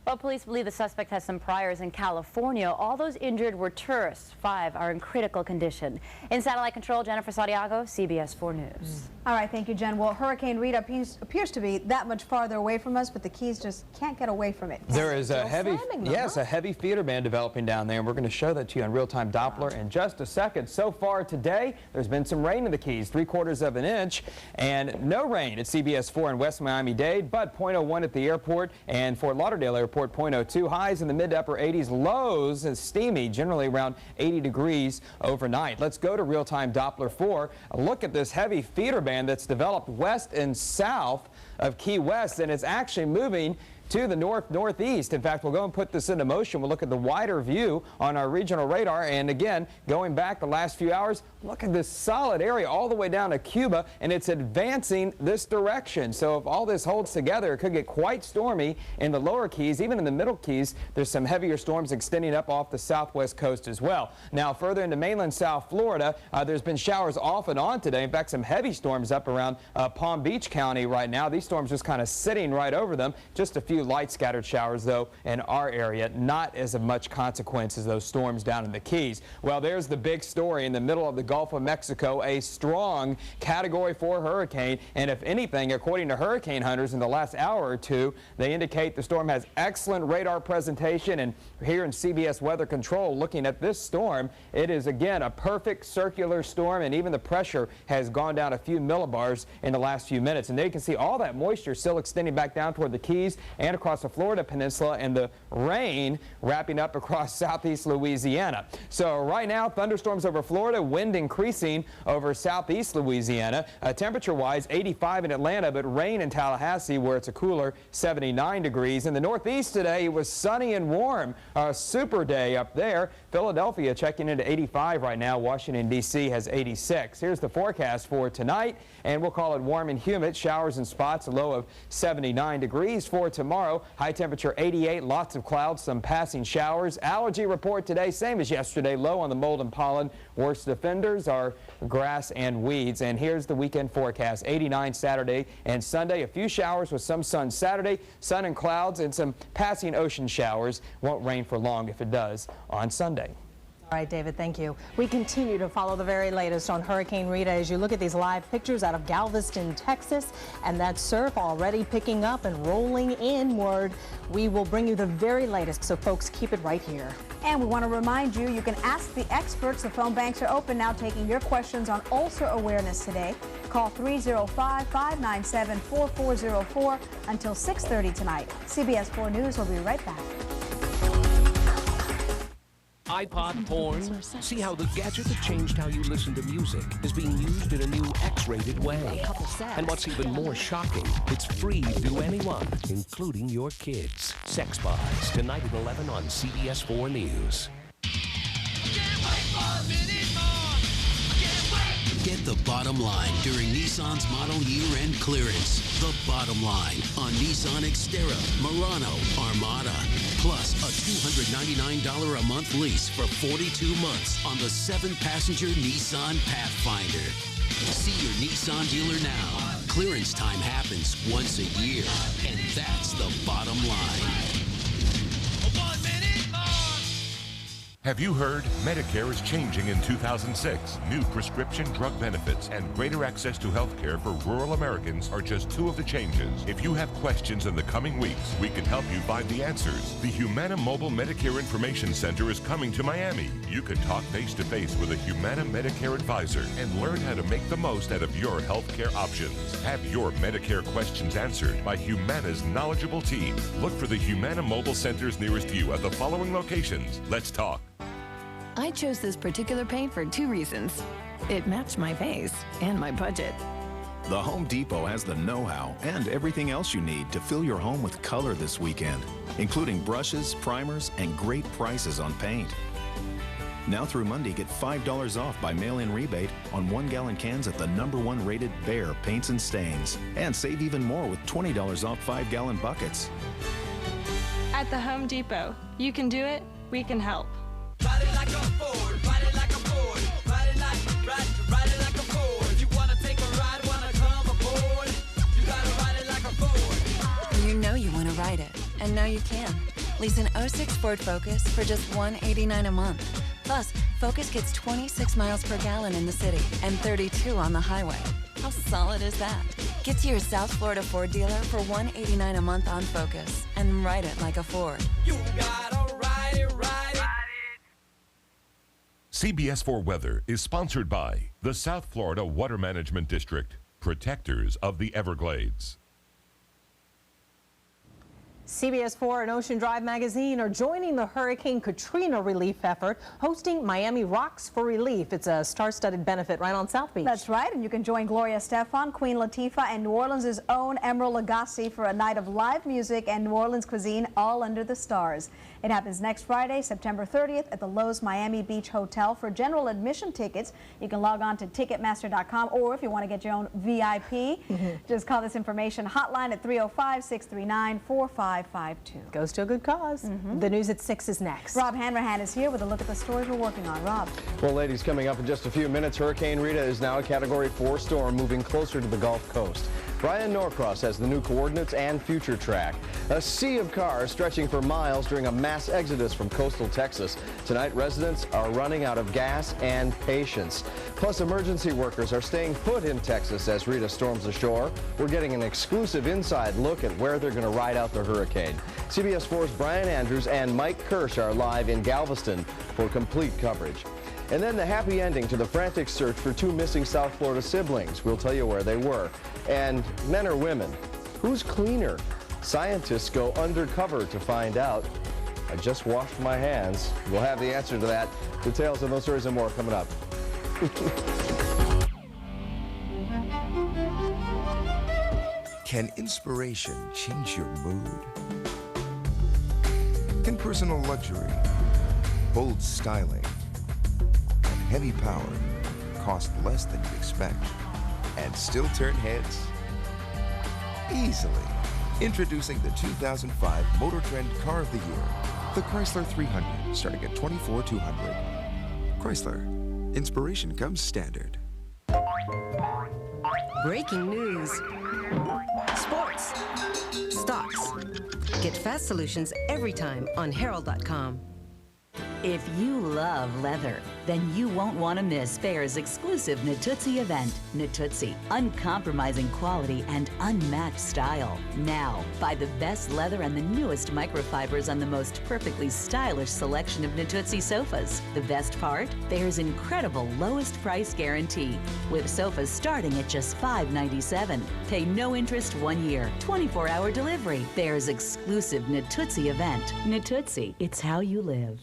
Well, police believe the suspect has some priors in California. All those injured were tourists. 5 are in critical condition. In satellite control, Jennifer Santiago, CBS 4 News. All right, thank you, Jen. Well, Hurricane Rita appears to be that much farther away from us, but the Keys just can't get away from it. There is a heavy, a heavy feeder band developing down there, and we're going to show that to you on real-time Doppler in just a second. So far today, there's been some rain in the Keys, 3/4 of an inch, and no rain at CBS 4 in West Miami-Dade, but 0.01 at the airport and Fort Lauderdale Airport. 0.02. Highs in the mid to upper 80s. Lows is steamy, generally around 80 degrees overnight. Let's go to real-time Doppler 4. A look at this heavy feeder band that's developed west and south of Key West, and it's actually moving to the northeast. In fact, we'll go and put this into motion. We'll look at the wider view on our regional radar. And again, going back the last few hours, look at this solid area all the way down to Cuba, and it's advancing this direction. So if all this holds together, it could get quite stormy in the lower Keys. Even in the middle Keys, there's some heavier storms extending up off the southwest coast as well. Now, further into mainland South Florida, there's been showers off and on today. In fact, some heavy storms up around Palm Beach County right now. These storms just kind of sitting right over them. Just a few light scattered showers, though, in our area. Not as of much consequence as those storms down in the Keys. Well, there's the big story in the middle of the Gulf of Mexico, a strong Category 4 hurricane. And if anything, according to hurricane hunters in the last hour or two, they indicate the storm has excellent radar presentation. And here in CBS Weather Control, looking at this storm, it is again a perfect circular storm, and even the pressure has gone down a few millibars in the last few minutes. And there you can see all that moisture still extending back down toward the Keys and across the Florida Peninsula, and the rain wrapping up across southeast Louisiana. So right now, thunderstorms over Florida, wind increasing over southeast Louisiana. Temperature-wise, 85 in Atlanta, but rain in Tallahassee, where it's a cooler 79 degrees. In the northeast today, it was sunny and warm. A super day up there. Philadelphia checking into 85 right now. Washington, D.C. has 86. Here's the forecast for tonight, and we'll call it warm and humid. Showers and spots, a low of 79 degrees. For tomorrow, high temperature 88, lots of clouds, some passing showers. Allergy report today, same as yesterday, low on the mold and pollen. Worst offenders are grass and weeds. And here's the weekend forecast, 89 Saturday and Sunday. A few showers with some sun Saturday, sun and clouds, and some passing ocean showers. Won't rain for long if it does on Sunday. All right, David, thank you. We continue to follow the very latest on Hurricane Rita as you look at these live pictures out of Galveston, Texas, and that surf already picking up and rolling inward. We will bring you the very latest, so folks, keep it right here. And we want to remind you, you can ask the experts. The phone banks are open now, taking your questions on ulcer awareness today. Call 305-597-4404 until 6:30 tonight. CBS 4 News will be right back. iPod porn? See how the gadget that changed how you listen to music is being used in a new X-rated way. And what's even more shocking, it's free to anyone, including your kids. Sex Spies, tonight at 11 on CBS 4 News. Get the bottom line during Nissan's model year-end clearance. The bottom line on Nissan Xterra, Murano, Armada. Plus a $299 a month lease for 42 months on the 7-passenger Nissan Pathfinder. See your Nissan dealer now. Clearance time happens once a year, and that's the bottom line. Have you heard? Medicare is changing in 2006. New prescription drug benefits and greater access to health care for rural Americans are just two of the changes. If you have questions in the coming weeks, we can help you find the answers. The Humana Mobile Medicare Information Center is coming to Miami. You can talk face-to-face with a Humana Medicare advisor and learn how to make the most out of your health care options. Have your Medicare questions answered by Humana's knowledgeable team. Look for the Humana Mobile Centers nearest you at the following locations. Let's talk. I chose this particular paint for 2 reasons. It matched my face and my budget. The Home Depot has the know-how and everything else you need to fill your home with color this weekend, including brushes, primers, and great prices on paint. Now through Monday, get $5 off by mail-in rebate on 1-gallon cans at the #1 rated Behr Paints and Stains. And save even more with $20 off 5-gallon buckets. At the Home Depot, you can do it, we can help. Ride it like a Ford, ride it like a Ford, ride it like a Ford. If you wanna take a ride, wanna come aboard, you gotta ride it like a Ford. You know you want to ride it, and now you can. Lease an 06 Ford Focus for just $189 a month. Plus, Focus gets 26 miles per gallon in the city and 32 on the highway. How solid is that? Get to your South Florida Ford dealer for $189 a month on Focus and ride it like a Ford. You gotta ride it, ride it. CBS 4 Weather is sponsored by the South Florida Water Management District, protectors of the Everglades. CBS 4 and Ocean Drive magazine are joining the Hurricane Katrina relief effort, hosting Miami Rocks for Relief. It's a star-studded benefit right on South Beach. That's right, and you can join Gloria Estefan, Queen Latifah, and New Orleans' own Emeril Lagasse for a night of live music and New Orleans cuisine all under the stars. It happens next Friday, September 30th at the Lowe's Miami Beach Hotel. For general admission tickets, you can log on to Ticketmaster.com, or if you want to get your own VIP, just call this information hotline at 305-639-4552. Goes to a good cause. The news at 6 is next. Rob Hanrahan is here with a look at the stories we're working on. Rob. Well, ladies, coming up in just a few minutes, Hurricane Rita is now a Category 4 storm moving closer to the Gulf Coast. Brian Norcross has the new coordinates and future track. A sea of cars stretching for miles during a mass exodus from coastal Texas. Tonight, residents are running out of gas and patience. Plus, emergency workers are staying put in Texas as Rita storms the shore. We're getting an exclusive inside look at where they're going to ride out the hurricane. CBS 4's Brian Andrews and Mike Kirsch are live in Galveston for complete coverage. And then the happy ending to the frantic search for 2 missing South Florida siblings. We'll tell you where they were. And men or women, who's cleaner? Scientists go undercover to find out. I just washed my hands. We'll have the answer to that. Details on those stories and more coming up. Can inspiration change your mood? Can personal luxury, bold styling, and heavy power cost less than you expect and still turn heads? Easily. Introducing the 2005 Motor Trend Car of the Year, the Chrysler 300, starting at $24,200. Chrysler. Inspiration comes standard. Breaking news. Sports. Stocks. Get fast solutions every time on Herald.com. If you love leather, then you won't want to miss Fair's exclusive Natuzzi event. Natuzzi, uncompromising quality and unmatched style. Now, buy the best leather and the newest microfibers on the most perfectly stylish selection of Natuzzi sofas. The best part? Fair's incredible lowest price guarantee, with sofas starting at just $597. Pay no interest 1 year, 24-hour delivery. Fair's exclusive Natuzzi event. Natuzzi, it's how you live.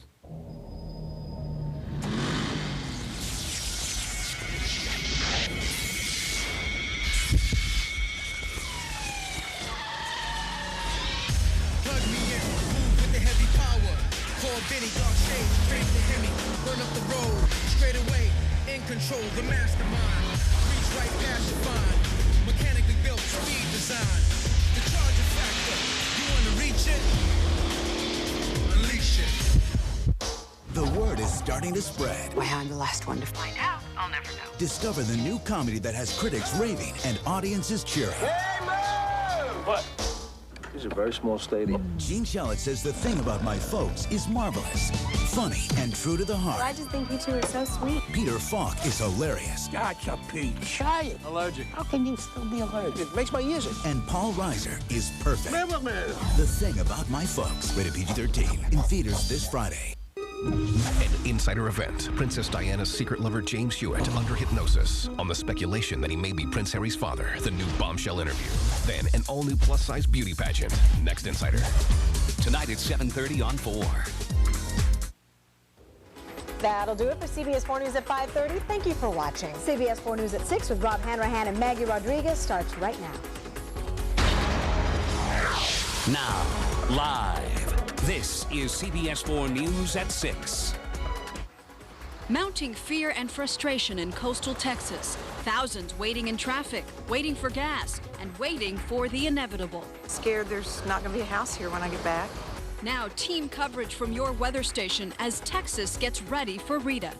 Control the mastermind, reach right past your mind, mechanically built, speed design, the charging factor, you want to reach it, unleash it. The word is starting to spread. Why, I'm the last one to find out. I'll never know. Discover the new comedy that has critics raving and audiences cheering. Hey, move! What? It's a very small stadium. Gene Shalit says the thing about my folks is marvelous, funny, and true to the heart. I just think you two are so sweet. Peter Falk is hilarious. Gotcha, Pete. Try it. Allergic. How can you still be allergic? It makes my ears itch. And Paul Reiser is perfect. The thing about my folks. Rated PG-13. In theaters this Friday. An insider event. Princess Diana's secret lover James Hewitt under hypnosis on the speculation that he may be Prince Harry's father. The new bombshell interview. Then an all-new plus-size beauty pageant. Next Insider. Tonight at 7:30 on 4. That'll do it for CBS 4 News at 5:30. Thank you for watching. CBS 4 News at 6 with Rob Hanrahan and Maggie Rodriguez starts right now. Now, live. This is CBS 4 News at 6. Mounting fear and frustration in coastal Texas. Thousands waiting in traffic, waiting for gas, and waiting for the inevitable. Scared there's not going to be a house here when I get back. Now, team coverage from your weather station as Texas gets ready for Rita.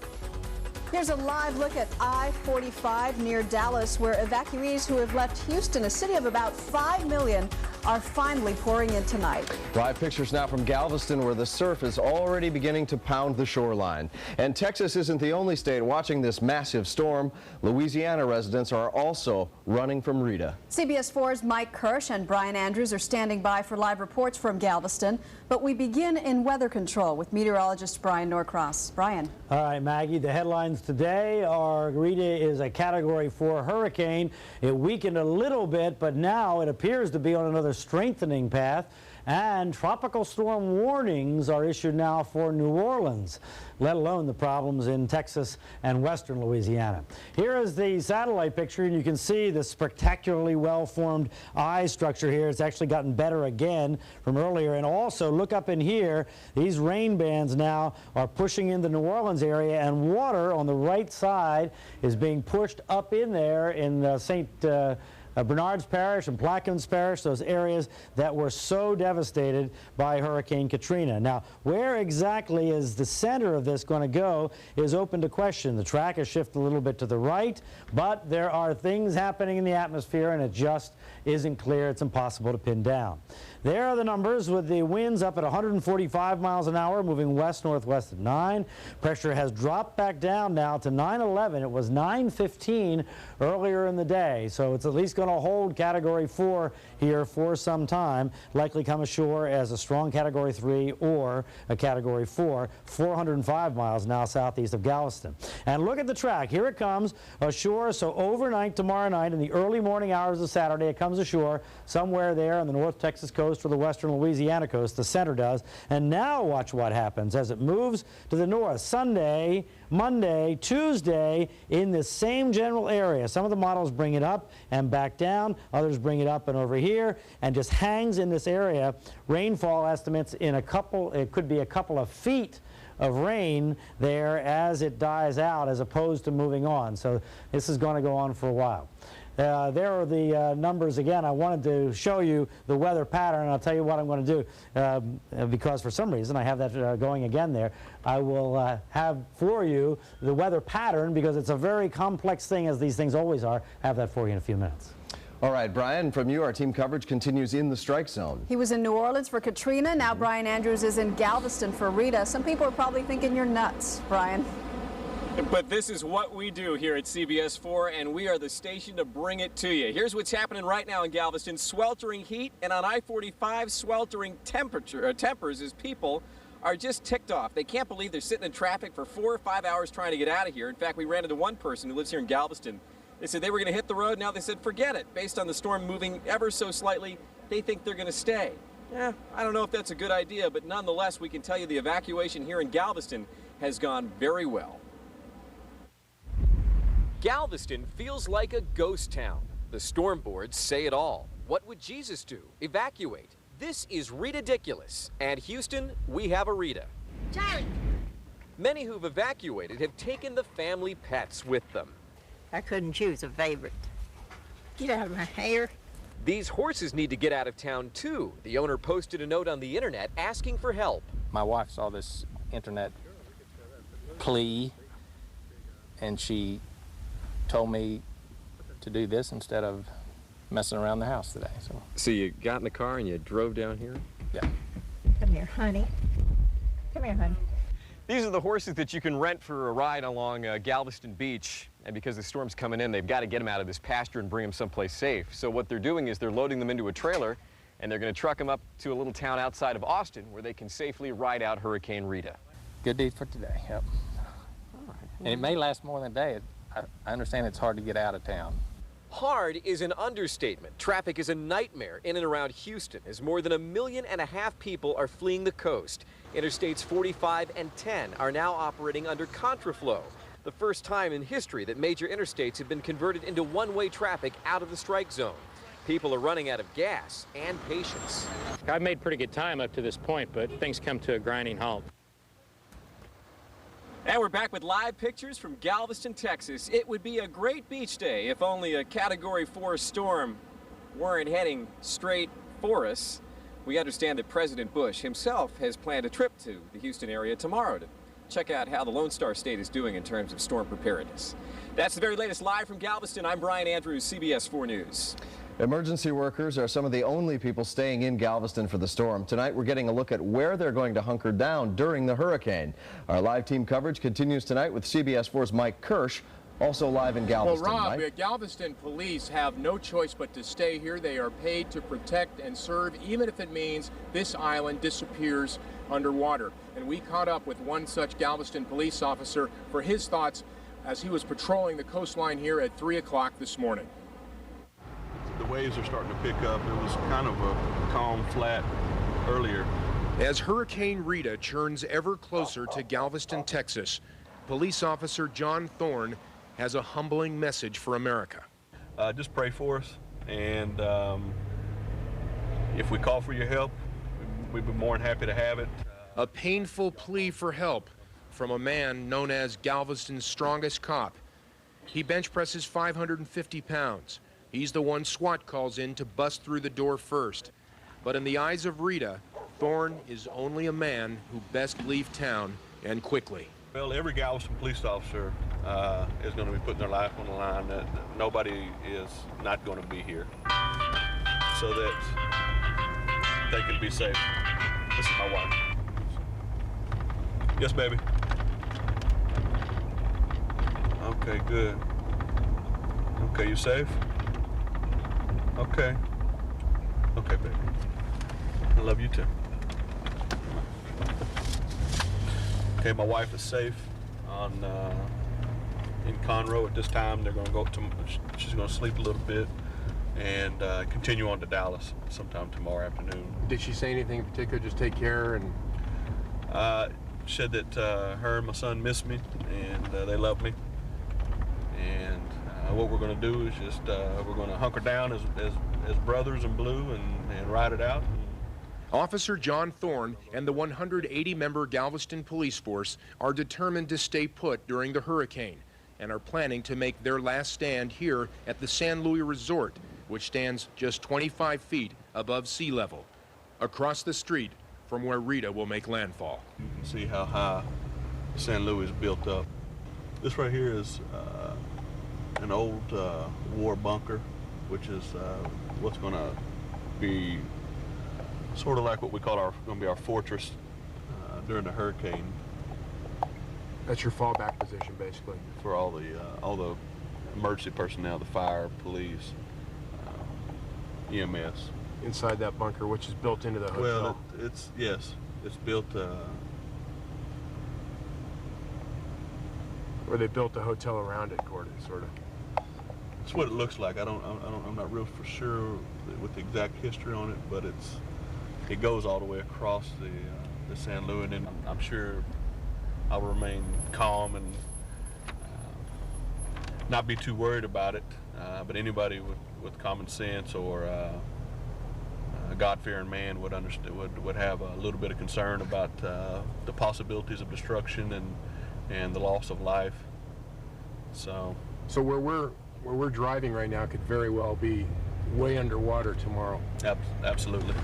Here's a live look at I-45 near Dallas, where evacuees who have left Houston, a city of about 5 million, are finally pouring in tonight. Live pictures now from Galveston, where the surf is already beginning to pound the shoreline. And Texas isn't the only state watching this massive storm. Louisiana residents are also running from Rita. CBS 4's Mike Kirsch and Brian Andrews are standing by for live reports from Galveston. But we begin in weather control with meteorologist Brian Norcross. Brian. All right, Maggie, the headlines today are Rita is a Category 4 hurricane. It weakened a little bit, but now it appears to be on another strengthening path. And tropical storm warnings are issued now for New Orleans, let alone the problems in Texas and western Louisiana. Here is the satellite picture, and you can see the spectacularly well-formed eye structure here. It's actually gotten better again from earlier. And also, look up in here, these rain bands now are pushing in the New Orleans area, and water on the right side is being pushed up in there in St. Bernard's Parish and Plaquemines Parish, those areas that were so devastated by Hurricane Katrina. Now, where exactly is the center of this going to go is open to question. The track has shifted a little bit to the right, but there are things happening in the atmosphere, and it just isn't clear. It's impossible to pin down. There are the numbers with the winds up at 145 miles an hour, moving west-northwest at 9. Pressure has dropped back down now to 911. It was 915 earlier in the day, so it's at least going to hold Category 4 here for some time, likely come ashore as a strong Category 3 or a Category 4, 405 miles now southeast of Galveston. And look at the track. Here it comes ashore, so overnight tomorrow night in the early morning hours of Saturday, it comes ashore somewhere there on the North Texas coast or the western Louisiana coast. The center does. And now watch what happens as it moves to the north. Sunday, Monday, Tuesday in the same general area. Some of the models bring it up and back down. Others bring it up and over here and just hangs in this area. Rainfall estimates in it could be a couple of feet of rain there as it dies out as opposed to moving on. So this is going to go on for a while. There are the numbers again. I wanted to show you the weather pattern, and I'll tell you what I'm going to do because for some reason I have that going again there. I will have for you the weather pattern because it's a very complex thing, as these things always are. Have that for you in a few minutes. All right, Brian, from you, our team coverage continues in the strike zone. He was in New Orleans for Katrina. Now Brian Andrews is in Galveston for Rita. Some people are probably thinking you're nuts, Brian. But this is what we do here at CBS 4, and we are the station to bring it to you. Here's what's happening right now in Galveston. Sweltering heat, and on I-45, sweltering tempers as people are just ticked off. They can't believe they're sitting in traffic for 4 or 5 hours trying to get out of here. In fact, we ran into one person who lives here in Galveston. They said they were going to hit the road. Now they said, forget it. Based on the storm moving ever so slightly, they think they're going to stay. I don't know if that's a good idea, but nonetheless, we can tell you the evacuation here in Galveston has gone very well. Galveston feels like a ghost town. The storm boards say it all. What would Jesus do? Evacuate. This is Rita-diculous. And Houston, we have a Rita. Charlie! Many who've evacuated have taken the family pets with them. I couldn't choose a favorite. Get out of my hair. These horses need to get out of town too. The owner posted a note on the internet asking for help. My wife saw this internet plea and she told me to do this instead of messing around the house today. So you got in the car and you drove down here? Yeah. Come here, honey. Come here, honey. These are the horses that you can rent for a ride along Galveston Beach. And because the storm's coming in, they've got to get them out of this pasture and bring them someplace safe. So what they're doing is they're loading them into a trailer, and they're going to truck them up to a little town outside of Austin where they can safely ride out Hurricane Rita. Good deed for today, yep. And it may last more than a day. I understand it's hard to get out of town. Hard is an understatement. Traffic is a nightmare in and around Houston as more than 1.5 million people are fleeing the coast. Interstates 45 and 10 are now operating under contraflow, the first time in history that major interstates have been converted into one-way traffic out of the strike zone. People are running out of gas and patience. I've made pretty good time up to this point, but things come to a grinding halt. And we're back with live pictures from Galveston, Texas. It would be a great beach day if only a Category 4 storm weren't heading straight for us. We understand that President Bush himself has planned a trip to the Houston area tomorrow to check out how the Lone Star State is doing in terms of storm preparedness. That's the very latest live from Galveston. I'm Brian Andrews, CBS 4 News. Emergency workers are some of the only people staying in Galveston for the storm. Tonight, we're getting a look at where they're going to hunker down during the hurricane. Our live team coverage continues tonight with CBS 4's Mike Kirsch, also live in Galveston. Well, Rob, Mike? Galveston police have no choice but to stay here. They are paid to protect and serve, even if it means this island disappears underwater. And we caught up with one such Galveston police officer for his thoughts as he was patrolling the coastline here at 3 o'clock this morning. The waves are starting to pick up. It was kind of a calm, flat earlier. As Hurricane Rita churns ever closer to Galveston, Texas, police officer John Thorne has a humbling message for America. Just pray for us, and if we call for your help, we'd be more than happy to have it. A painful plea for help from a man known as Galveston's strongest cop. He bench presses 550 pounds. He's the one SWAT calls in to bust through the door first. But in the eyes of Rita, Thorne is only a man who best leave town, and quickly. Well, every Galveston police officer is going to be putting their life on the line. Nobody is not going to be here so that they can be safe. This is my wife. Yes, baby. Okay, good. Okay, you safe? Okay. Okay, baby. I love you too. Okay, my wife is safe in Conroe at this time. They're going to go to, she's going to sleep a little bit and continue on to Dallas sometime tomorrow afternoon. Did she say anything in particular? Just take care and... said that her and my son miss me and they love me. And what we're going to do is just we're going to hunker down as brothers in blue and ride it out. Officer John Thorne and the 180-member Galveston police force are determined to stay put during the hurricane and are planning to make their last stand here at the San Luis Resort, which stands just 25 feet above sea level, across the street from where Rita will make landfall. You can see how high San Luis is built up. This right here is an old war bunker, which is what's going to be sort of like what we call going to be our fortress during the hurricane. That's your fallback position, basically. For all the emergency personnel, the fire, police, EMS. Inside that bunker, which is built into the hotel. Well, yes, it's built. Or they built the hotel around it, sort of. It's what it looks like. I'm not real for sure with the exact history on it, but it goes all the way across the San Luis, and I'm sure I'll remain calm and not be too worried about it. But anybody with common sense or a God-fearing man would have a little bit of concern about the possibilities of destruction and the loss of life. So where we're driving right now could very well be way underwater tomorrow. Absolutely.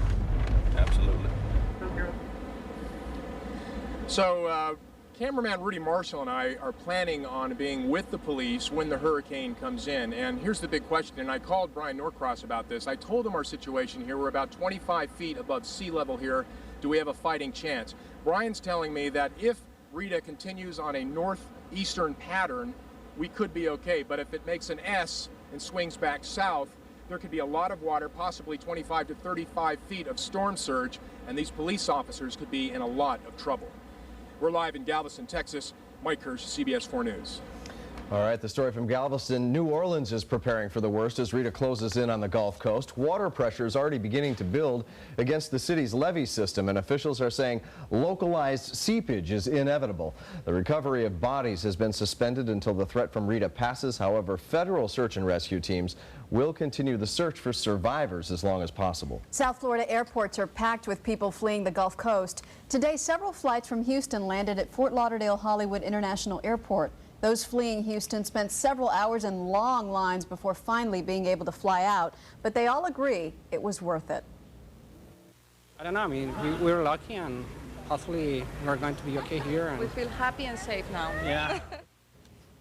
So cameraman Rudy Marshall and I are planning on being with the police when the hurricane comes in. And here's the big question, and I called Brian Norcross about this. I told him our situation here. We're about 25 feet above sea level here. Do we have a fighting chance? Brian's telling me that if Rita continues on a northeastern pattern, we could be okay. But if it makes an S and swings back south, there could be a lot of water, possibly 25 to 35 feet of storm surge, and these police officers could be in a lot of trouble. We're live in Galveston, Texas. Mike Kirsch, CBS 4 News. All right, the story from Galveston. New Orleans is preparing for the worst as Rita closes in on the Gulf Coast. Water pressure is already beginning to build against the city's levee system, and officials are saying localized seepage is inevitable. The recovery of bodies has been suspended until the threat from Rita passes. However, federal search and rescue teams will continue the search for survivors as long as possible. South Florida airports are packed with people fleeing the Gulf Coast. Today, several flights from Houston landed at Fort Lauderdale-Hollywood International Airport. Those fleeing Houston spent several hours in long lines before finally being able to fly out, but they all agree it was worth it. I don't know, I mean, we were lucky and hopefully we're going to be okay here. And we feel happy and safe now. Yeah.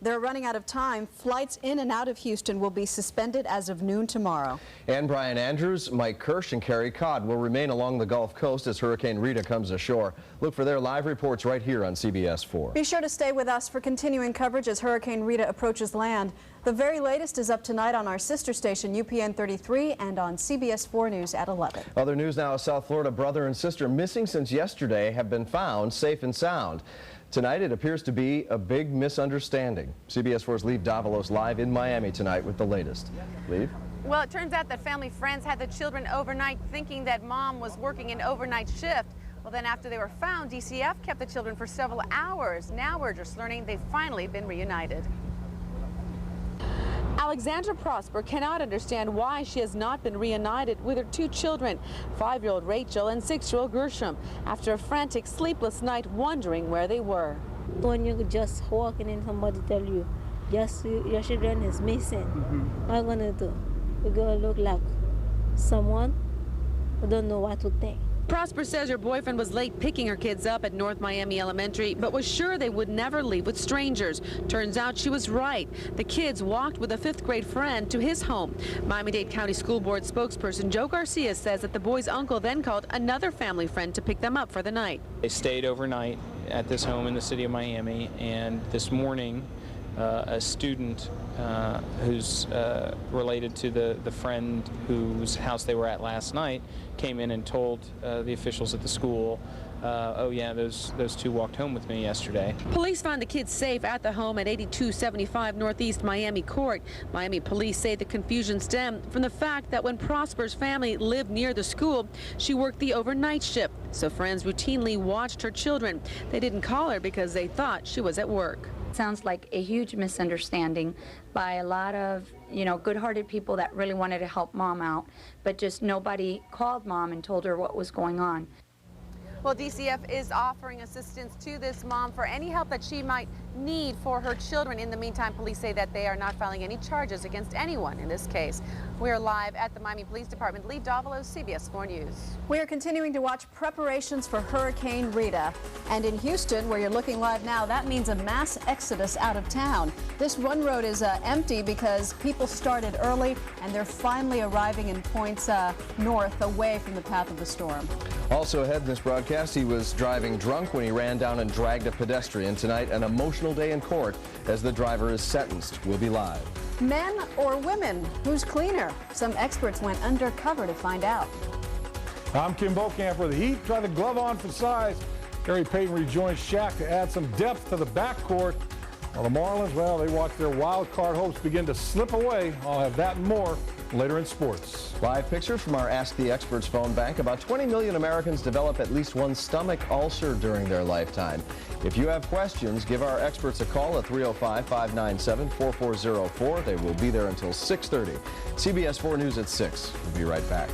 They're running out of time. Flights in and out of Houston will be suspended as of noon tomorrow. And Brian Andrews, Mike Kirsch, and Carrie Codd will remain along the Gulf Coast as Hurricane Rita comes ashore. Look for their live reports right here on CBS 4. Be sure to stay with us for continuing coverage as Hurricane Rita approaches land. The very latest is up tonight on our sister station, UPN 33, and on CBS 4 News at 11. Other news now, a South Florida brother and sister missing since yesterday have been found safe and sound. Tonight, it appears to be a big misunderstanding. CBS 4's Leave Davalos live in Miami tonight with the latest. Leave? Well, it turns out that family friends had the children overnight thinking that mom was working an overnight shift. Well, then after they were found, DCF kept the children for several hours. Now we're just learning they've finally been reunited. Alexandra Prosper cannot understand why she has not been reunited with her two children, 5-year-old Rachel and 6-year-old Gershom, after a frantic, sleepless night wondering where they were. When you're just walking in, somebody tell you, just your children is missing. What are you going to do? You're going to look like someone who don't know what to think. Prosper says her boyfriend was late picking her kids up at North Miami Elementary, but was sure they would never leave with strangers. Turns out she was right. The kids walked with a 5th grade friend to his home. Miami-Dade County School Board spokesperson Joe Garcia says that the boy's uncle then called another family friend to pick them up for the night. They stayed overnight at this home in the city of Miami, and this morning a student who's related to the friend whose house they were at last night came in and told the officials at the school, oh yeah, those two walked home with me yesterday. Police found the kids safe at the home at 8275 Northeast Miami Court. Miami police say the confusion stemmed from the fact that when Prosper's family lived near the school, she worked the overnight shift, so friends routinely watched her children. They didn't call her because they thought she was at work. Sounds like a huge misunderstanding by a lot of, good-hearted people that really wanted to help mom out, but just nobody called mom and told her what was going on. Well, DCF is offering assistance to this mom for any help that she might need for her children. In the meantime, police say that they are not filing any charges against anyone in this case. We are live at the Miami Police Department. Lee Davalos, CBS 4 News. We are continuing to watch preparations for Hurricane Rita. And in Houston, where you're looking live now, that means a mass exodus out of town. This one road is empty because people started early and they're finally arriving in points north, away from the path of the storm. Also ahead in this broadcast, he was driving drunk when he ran down and dragged a pedestrian. Tonight, an emotional day in court as the driver is sentenced. We'll be live. Men or women? Who's cleaner? Some experts went undercover to find out. I'm Kim Bokamp for the Heat. Try the glove on for size. Gary Payton rejoins Shaq to add some depth to the backcourt. While the Marlins, well, they watch their wild card hopes begin to slip away. I'll have that and more later in sports. Live pictures from our Ask the Experts phone bank. About 20 million Americans develop at least one stomach ulcer during their lifetime. If you have questions, give our experts a call at 305-597-4404. They will be there until 6:30. CBS 4 News at 6. We'll be right back.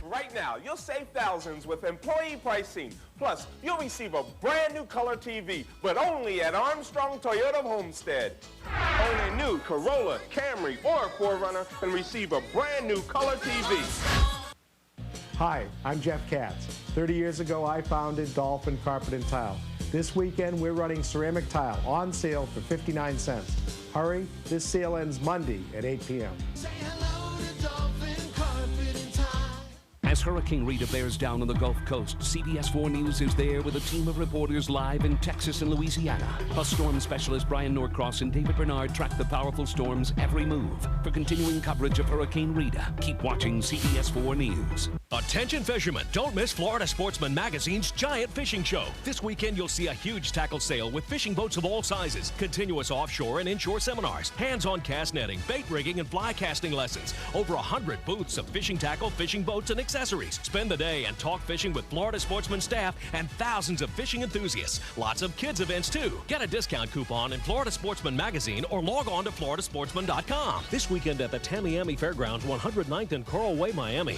Right now, you'll save thousands with employee pricing. Plus, you'll receive a brand new color TV, but only at Armstrong Toyota of Homestead. Own a new Corolla, Camry, or 4Runner and receive a brand new color TV. Hi, I'm Jeff Katz. 30 years ago, I founded Dolphin Carpet and Tile. This weekend, we're running ceramic tile on sale for 59 cents. Hurry, this sale ends Monday at 8 p.m. As Hurricane Rita bears down on the Gulf Coast, CBS 4 News is there with a team of reporters live in Texas and Louisiana. Plus, storm specialist Brian Norcross and David Bernard track the powerful storm's every move. For continuing coverage of Hurricane Rita, keep watching CBS 4 News. Attention fishermen, don't miss Florida Sportsman Magazine's Giant Fishing Show. This weekend you'll see a huge tackle sale with fishing boats of all sizes, continuous offshore and inshore seminars, hands-on cast netting, bait rigging, and fly casting lessons. Over 100 booths of fishing tackle, fishing boats, and accessories. Spend the day and talk fishing with Florida Sportsman staff and thousands of fishing enthusiasts. Lots of kids events too. Get a discount coupon in Florida Sportsman Magazine or log on to floridasportsman.com. This weekend at the Tamiami Fairgrounds, 109th and Coral Way, Miami.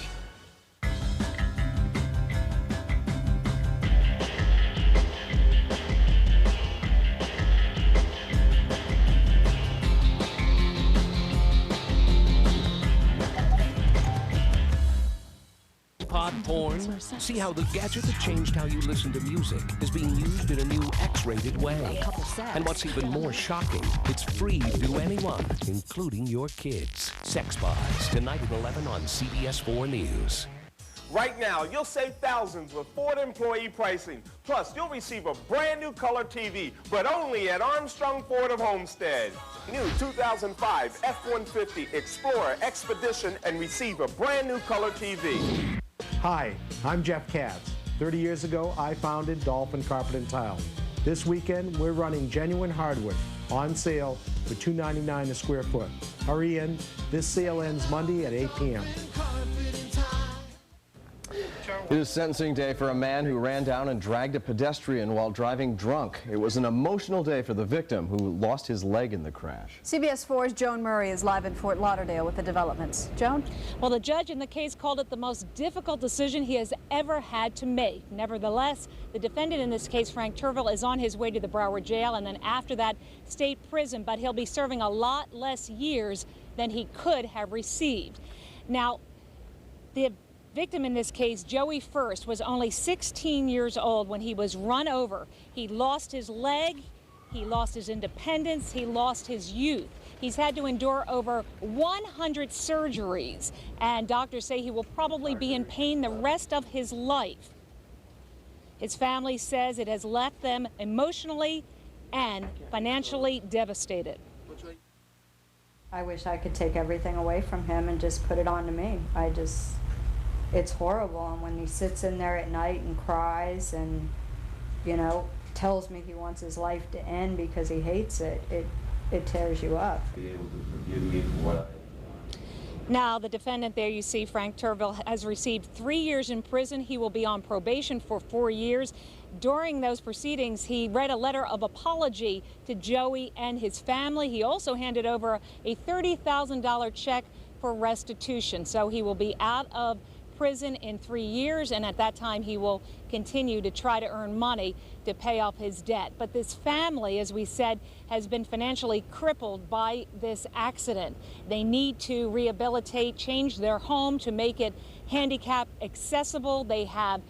Pod porn? See how the gadget that changed how you listen to music is being used in a new X-rated way. And what's even more shocking, it's free to anyone, including your kids. Sex Pods, tonight at 11 on CBS 4 News. Right now, you'll save thousands with Ford employee pricing. Plus, you'll receive a brand new color TV, but only at Armstrong Ford of Homestead. New 2005 F-150 Explorer Expedition and receive a brand new color TV. Hi, I'm Jeff Katz. 30 years ago, I founded Dolphin Carpet and Tile. This weekend, we're running genuine hardwood on sale for $2.99 a square foot. Hurry in. This sale ends Monday at 8 p.m. It is sentencing day for a man who ran down and dragged a pedestrian while driving drunk. It was an emotional day for the victim, who lost his leg in the crash. CBS 4's Joan Murray is live in Fort Lauderdale with the developments. Joan? Well, the judge in the case called it the most difficult decision he has ever had to make. Nevertheless, the defendant in this case, Frank Turville, is on his way to the Broward jail and then after that, state prison, but he'll be serving a lot less years than he could have received. Now, the victim in this case, Joey First, was only 16 years old when he was run over. He lost his leg, he lost his independence, he lost his youth. He's had to endure over 100 surgeries, and doctors say he will probably be in pain the rest of his life. His family says it has left them emotionally and financially devastated. I wish I could take everything away from him and just put it on to me. It's horrible, and when he sits in there at night and cries and, you know, tells me he wants his life to end because he hates it, it tears you up. Now, the defendant there you see, Frank Turville, has received 3 years in prison. He will be on probation for 4 years. During those proceedings, he read a letter of apology to Joey and his family. He also handed over a $30,000 check for restitution. So he will be out of prison in 3 years, and at that time he will continue to try to earn money to pay off his debt. But this family, as we said, has been financially crippled by this accident. They need to rehabilitate, change their home to make it handicap accessible. They have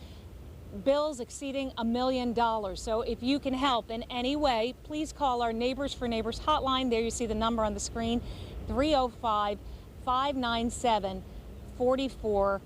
bills exceeding $1 million. So if you can help in any way, please call our Neighbors for Neighbors hotline. There you see the number on the screen, 305-597-4404.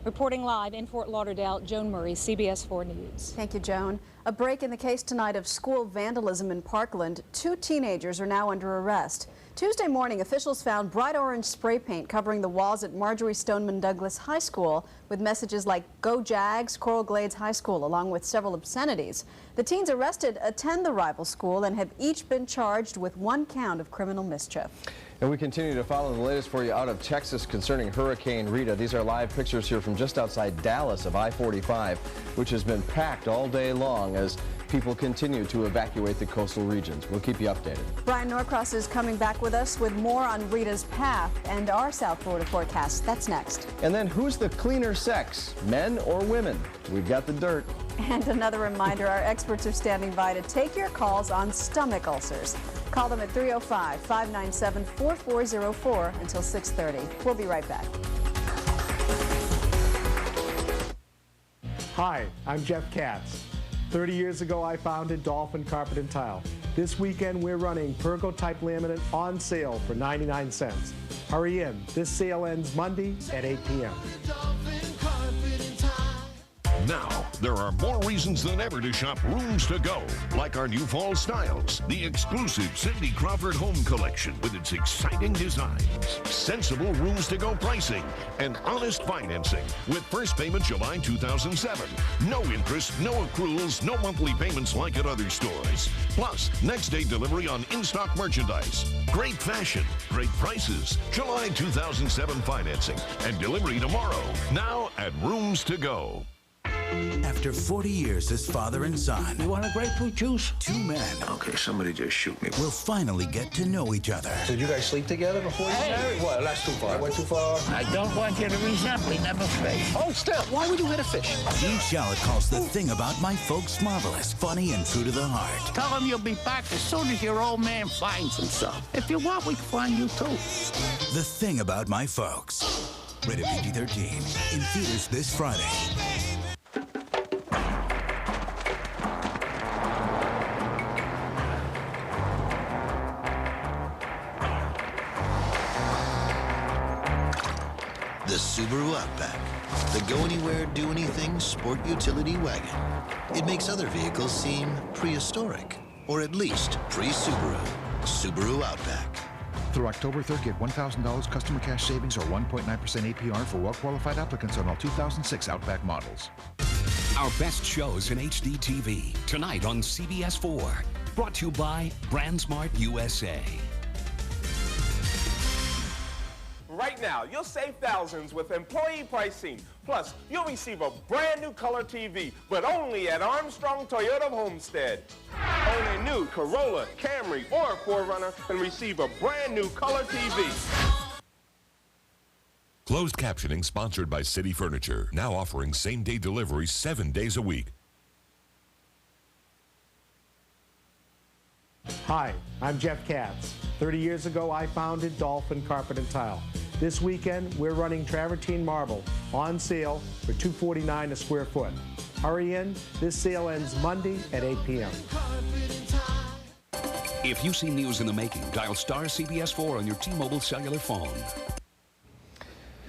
Reporting live in Fort Lauderdale, Joan Murray, CBS 4 News. Thank you, Joan. A break in the case tonight of school vandalism in Parkland. 2 teenagers are now under arrest. Tuesday morning, officials found bright orange spray paint covering the walls at Marjorie Stoneman Douglas High School with messages like "Go Jags," Coral Glades High School, along with several obscenities. The teens arrested attend the rival school and have each been charged with 1 count of criminal mischief. And we continue to follow the latest for you out of Texas concerning Hurricane Rita. These are live pictures here from just outside Dallas of I-45, which has been packed all day long as people continue to evacuate the coastal regions. We'll keep you updated. Brian Norcross is coming back with us with more on Rita's path and our South Florida forecast. That's next. And then who's the cleaner sex, men or women? We've got the dirt. And another reminder, our experts are standing by to take your calls on stomach ulcers. Call them at 305-597-4404 until 6:30. We'll be right back. Hi, I'm Jeff Katz. 30 years ago, I founded Dolphin Carpet and Tile. This weekend, we're running Pergo-type laminate on sale for 99 cents. Hurry in. This sale ends Monday at 8 p.m. Now, there are more reasons than ever to shop Rooms to Go, like our new fall styles, the exclusive Cindy Crawford home collection with its exciting designs, sensible Rooms to Go pricing, and honest financing with first payment July 2007. No interest, no accruals, no monthly payments like at other stores. Plus, next day delivery on in-stock merchandise. Great fashion, great prices, July 2007 financing, and delivery tomorrow. Now at Rooms to Go. After 40 years as father and son. You want a grapefruit juice? Two men. Okay, somebody just shoot me. Will finally get to know each other. Did you guys sleep together before you married? Well, that's too far. I went too far. I don't want you to resent me, never face. Hold still. Why would you hit a fish? Gene Shalit calls The Thing About My Folks marvelous, funny, and true to the heart. Tell him you'll be back as soon as your old man finds himself. If you want, we can find you too. The Thing About My Folks. Rated PG-13. In theaters this Friday. The Subaru Outback, the go-anywhere, do-anything sport utility wagon. It makes other vehicles seem prehistoric, or at least pre-Subaru. Subaru Outback. Through October 3rd, get $1,000 customer cash savings or 1.9% APR for well-qualified applicants on all 2006 Outback models. Our best shows in HD TV, tonight on CBS 4. Brought to you by BrandSmart USA. Right now, you'll save thousands with employee pricing. Plus, you'll receive a brand new color TV, but only at Armstrong Toyota of Homestead. Own a new Corolla, Camry, or 4Runner and receive a brand new color TV. Closed captioning sponsored by City Furniture, now offering same-day delivery 7 days a week. Hi, I'm Jeff Katz. 30 years ago, I founded Dolphin Carpet and Tile. This weekend, we're running travertine marble on sale for $249 a square foot. Hurry in. This sale ends Monday at 8 p.m. If you see news in the making, dial star CBS 4 on your T-Mobile cellular phone.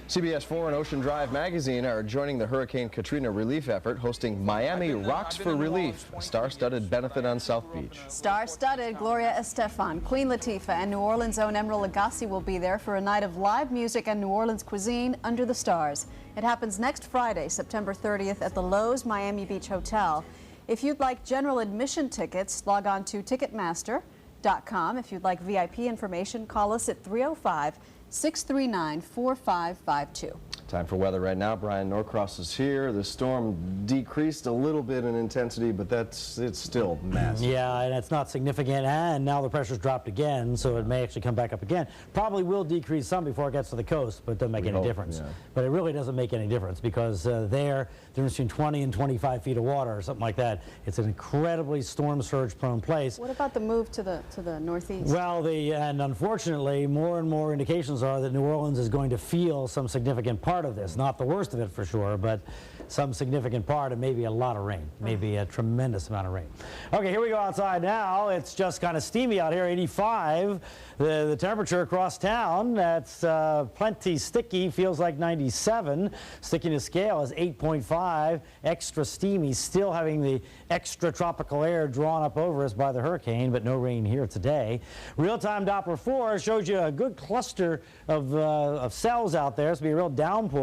CBS 4 and Ocean Drive magazine are joining the Hurricane Katrina relief effort, hosting Miami Rocks for Relief, a star-studded benefit on South Beach. Star-studded, Gloria Estefan, Queen Latifah, and New Orleans' own Emeril Lagasse will be there for a night of live music and New Orleans cuisine under the stars. It happens next Friday, September 30th at the Lowe's Miami Beach Hotel. If you'd like general admission tickets, log on to Ticketmaster.com. If you'd like VIP information, call us at 305-639-4552. Time for weather right now. Brian Norcross is here. The storm decreased a little bit in intensity, but it's still massive. Yeah, and it's not significant, and now the pressure's dropped again, so it may actually come back up again. Probably will decrease some before it gets to the coast, but it doesn't make any difference. Yeah. But it really doesn't make any difference because the difference between 20 and 25 feet of water or something like that, it's an incredibly storm surge prone place. What about the move to the northeast? Well, and unfortunately, more and more indications are that New Orleans is going to feel some significant part of this. Not the worst of it for sure, but some significant part, and maybe a lot of rain, maybe a tremendous amount of rain. Okay, here we go outside now. It's just kind of steamy out here, 85. The temperature across town, that's plenty sticky, feels like 97. Stickiness scale is 8.5, extra steamy, still having the extra tropical air drawn up over us by the hurricane, but no rain here today. Real-time Doppler 4 shows you a good cluster of cells out there. It's going to be a real downpour,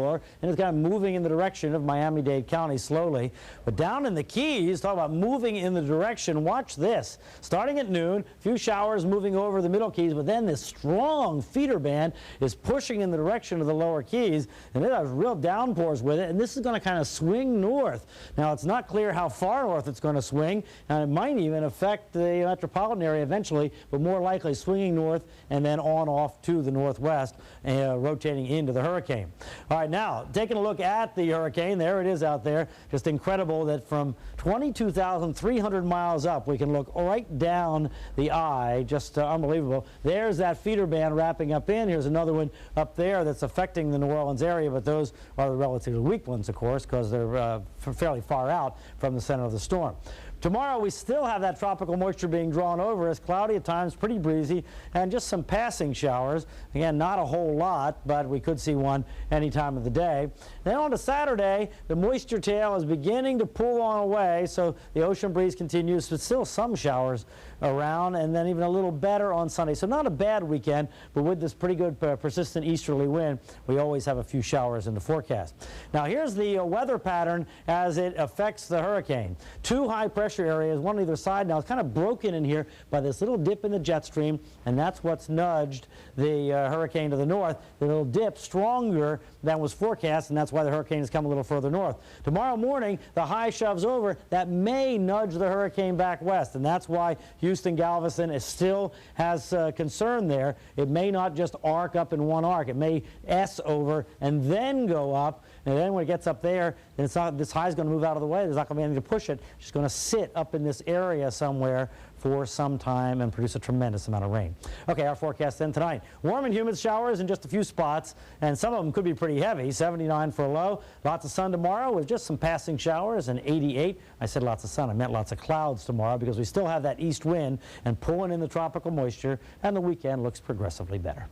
and it's kind of moving in the direction of Miami-Dade County slowly. But down in the Keys, talk about moving in the direction, watch this. Starting at noon, a few showers moving over the Middle Keys, but then this strong feeder band is pushing in the direction of the Lower Keys, and it has real downpours with it, and this is going to kind of swing north. Now, it's not clear how far north it's going to swing, and it might even affect the metropolitan area eventually, but more likely swinging north and then on off to the northwest, rotating into the hurricane. All right, now, taking a look at the hurricane, there there it is out there. Just incredible that from 22,300 miles up, we can look right down the eye. Just unbelievable. There's that feeder band wrapping up in. Here's another one up there that's affecting the New Orleans area, but those are the relatively weak ones, of course, because they're fairly far out from the center of the storm. Tomorrow we still have that tropical moisture being drawn over us, cloudy at times, pretty breezy, and just some passing showers. Again, not a whole lot, but we could see one any time of the day. Then on to Saturday, the moisture tail is beginning to pull on away, so the ocean breeze continues, but still some showers around, and then even a little better on Sunday. So not a bad weekend, but with this pretty good persistent easterly wind, we always have a few showers in the forecast. Now here's the weather pattern as it affects the hurricane. Two high pressure areas, one on either side. Now it's kind of broken in here by this little dip in the jet stream, and that's what's nudged the hurricane to the north. The little dip stronger than was forecast, and that's why the hurricane has come a little further north. Tomorrow morning, the high shoves over. That may nudge the hurricane back west, and that's why Houston, Galveston still has concern there. It may not just arc up in one arc. It may S over and then go up, and then when it gets up there, then it's not, this high is going to move out of the way. There's not going to be anything to push it. It's just going to sit up in this area somewhere for some time and produce a tremendous amount of rain. Okay, our forecast then tonight. Warm and humid showers in just a few spots, and some of them could be pretty heavy. 79 for a low. Lots of sun tomorrow with just some passing showers, and 88. I said lots of sun. I meant lots of clouds tomorrow because we still have that east wind and pulling in the tropical moisture, and the weekend looks progressively better.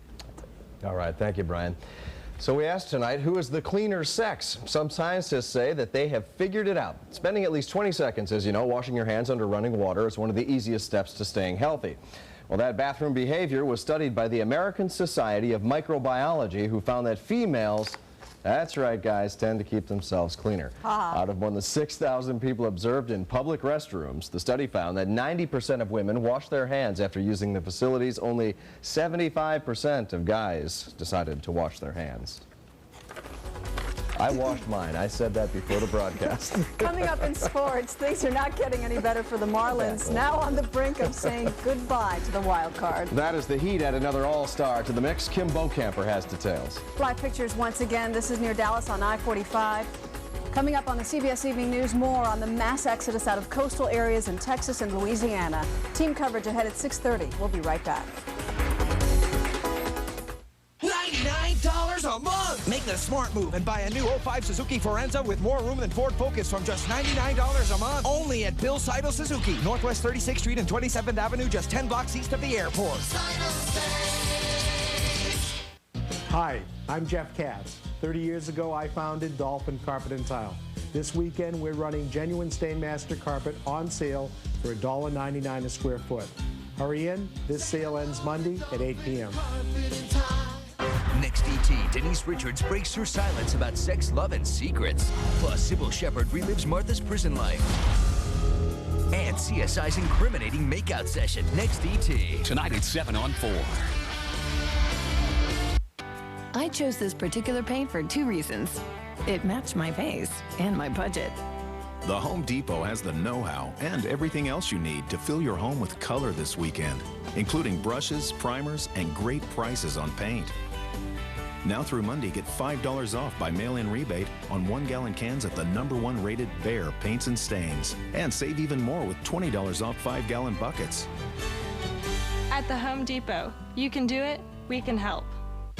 All right, thank you, Brian. So we asked tonight, who is the cleaner sex? Some scientists say that they have figured it out. Spending at least 20 seconds, as you know, washing your hands under running water is one of the easiest steps to staying healthy. Well, that bathroom behavior was studied by the American Society of Microbiology, who found that females, that's right, guys, tend to keep themselves cleaner. Out of more than 6,000 people observed in public restrooms, the study found that 90% of women wash their hands after using the facilities. Only 75% of guys decided to wash their hands. I washed mine. I said that before the broadcast. Coming up in sports, things are not getting any better for the Marlins, now on the brink of saying goodbye to the wild card. That is the Heat add another all-star to the mix. Kim Bokamper has details. Live pictures once again. This is near Dallas on I-45. Coming up on the CBS Evening News, more on the mass exodus out of coastal areas in Texas and Louisiana. Team coverage ahead at 6:30. We'll be right back. $99 a month! Make the smart move and buy a new 05 Suzuki Forenza with more room than Ford Focus from just $99 a month. Only at Bill Seidel Suzuki, Northwest 36th Street and 27th Avenue, just 10 blocks east of the airport. Hi, I'm Jeff Katz. 30 years ago, I founded Dolphin Carpet and Tile. This weekend, we're running genuine Stainmaster carpet on sale for $1.99 a square foot. Hurry in. This sale ends Monday at 8 p.m. Next ET, Denise Richards breaks her silence about sex, love, and secrets. Plus, Sybil Shepherd relives Martha's prison life. And CSI's incriminating makeout session. Next ET. Tonight at 7 on 4. I chose this particular paint for 2 reasons. It matched my face and my budget. The Home Depot has the know-how and everything else you need to fill your home with color this weekend, including brushes, primers, and great prices on paint. Now through Monday, get $5 off by mail-in rebate on 1-gallon cans at the #1 rated Behr Paints and Stains. And save even more with $20 off 5-gallon buckets. At the Home Depot, you can do it, we can help.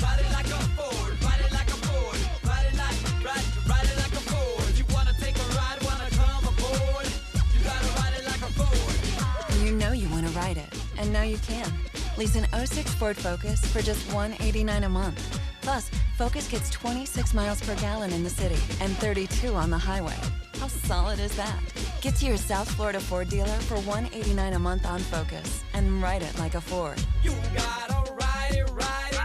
Ride it like a Ford, ride it like a Ford, ride it like a Ford. You wanna take a ride, wanna come aboard? You gotta ride it like a Ford. You know you want to ride it, and now you can. Lease an 06 Ford Focus for just $189 a month. Plus, Focus gets 26 miles per gallon in the city and 32 on the highway. How solid is that? Get to your South Florida Ford dealer for $189 a month on Focus and ride it like a Ford. You gotta ride it, ride it.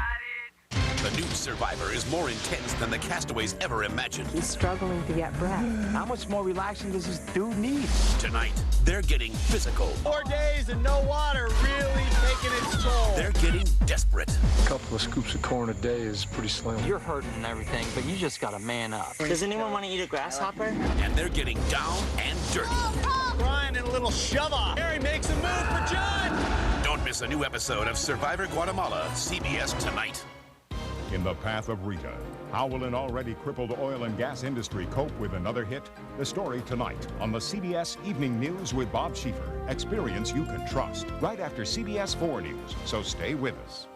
The new Survivor is more intense than the castaways ever imagined. He's struggling to get breath. How much more relaxing does this dude need? Tonight, they're getting physical. 4 days and no water really taking its toll. They're getting desperate. A couple of scoops of corn a day is pretty slim. You're hurting and everything, but you just gotta man up. Does anyone want to eat a grasshopper? And they're getting down and dirty. Brian and a little shove-off. Harry makes a move for John. Don't miss a new episode of Survivor Guatemala, CBS tonight. in the path of Rita. How will an already crippled oil and gas industry cope with another hit? The story tonight on the CBS Evening News with Bob Schieffer. Experience you can trust right after CBS 4 News, so stay with us.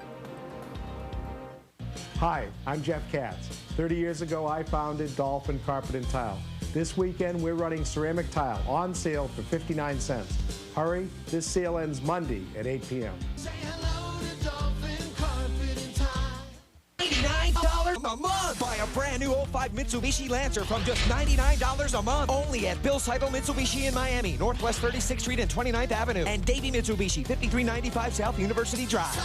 Hi, I'm Jeff Katz. 30 years ago, I founded Dolphin Carpet and Tile. This weekend, we're running ceramic tile on sale for 59 cents. Hurry, this sale ends Monday at 8 p.m. $89 a month. Buy a brand new 05 Mitsubishi Lancer from just $99 a month. Only at Bill Seidel Mitsubishi in Miami, Northwest 36th Street and 29th Avenue. And Davey Mitsubishi, 5395 South University Drive.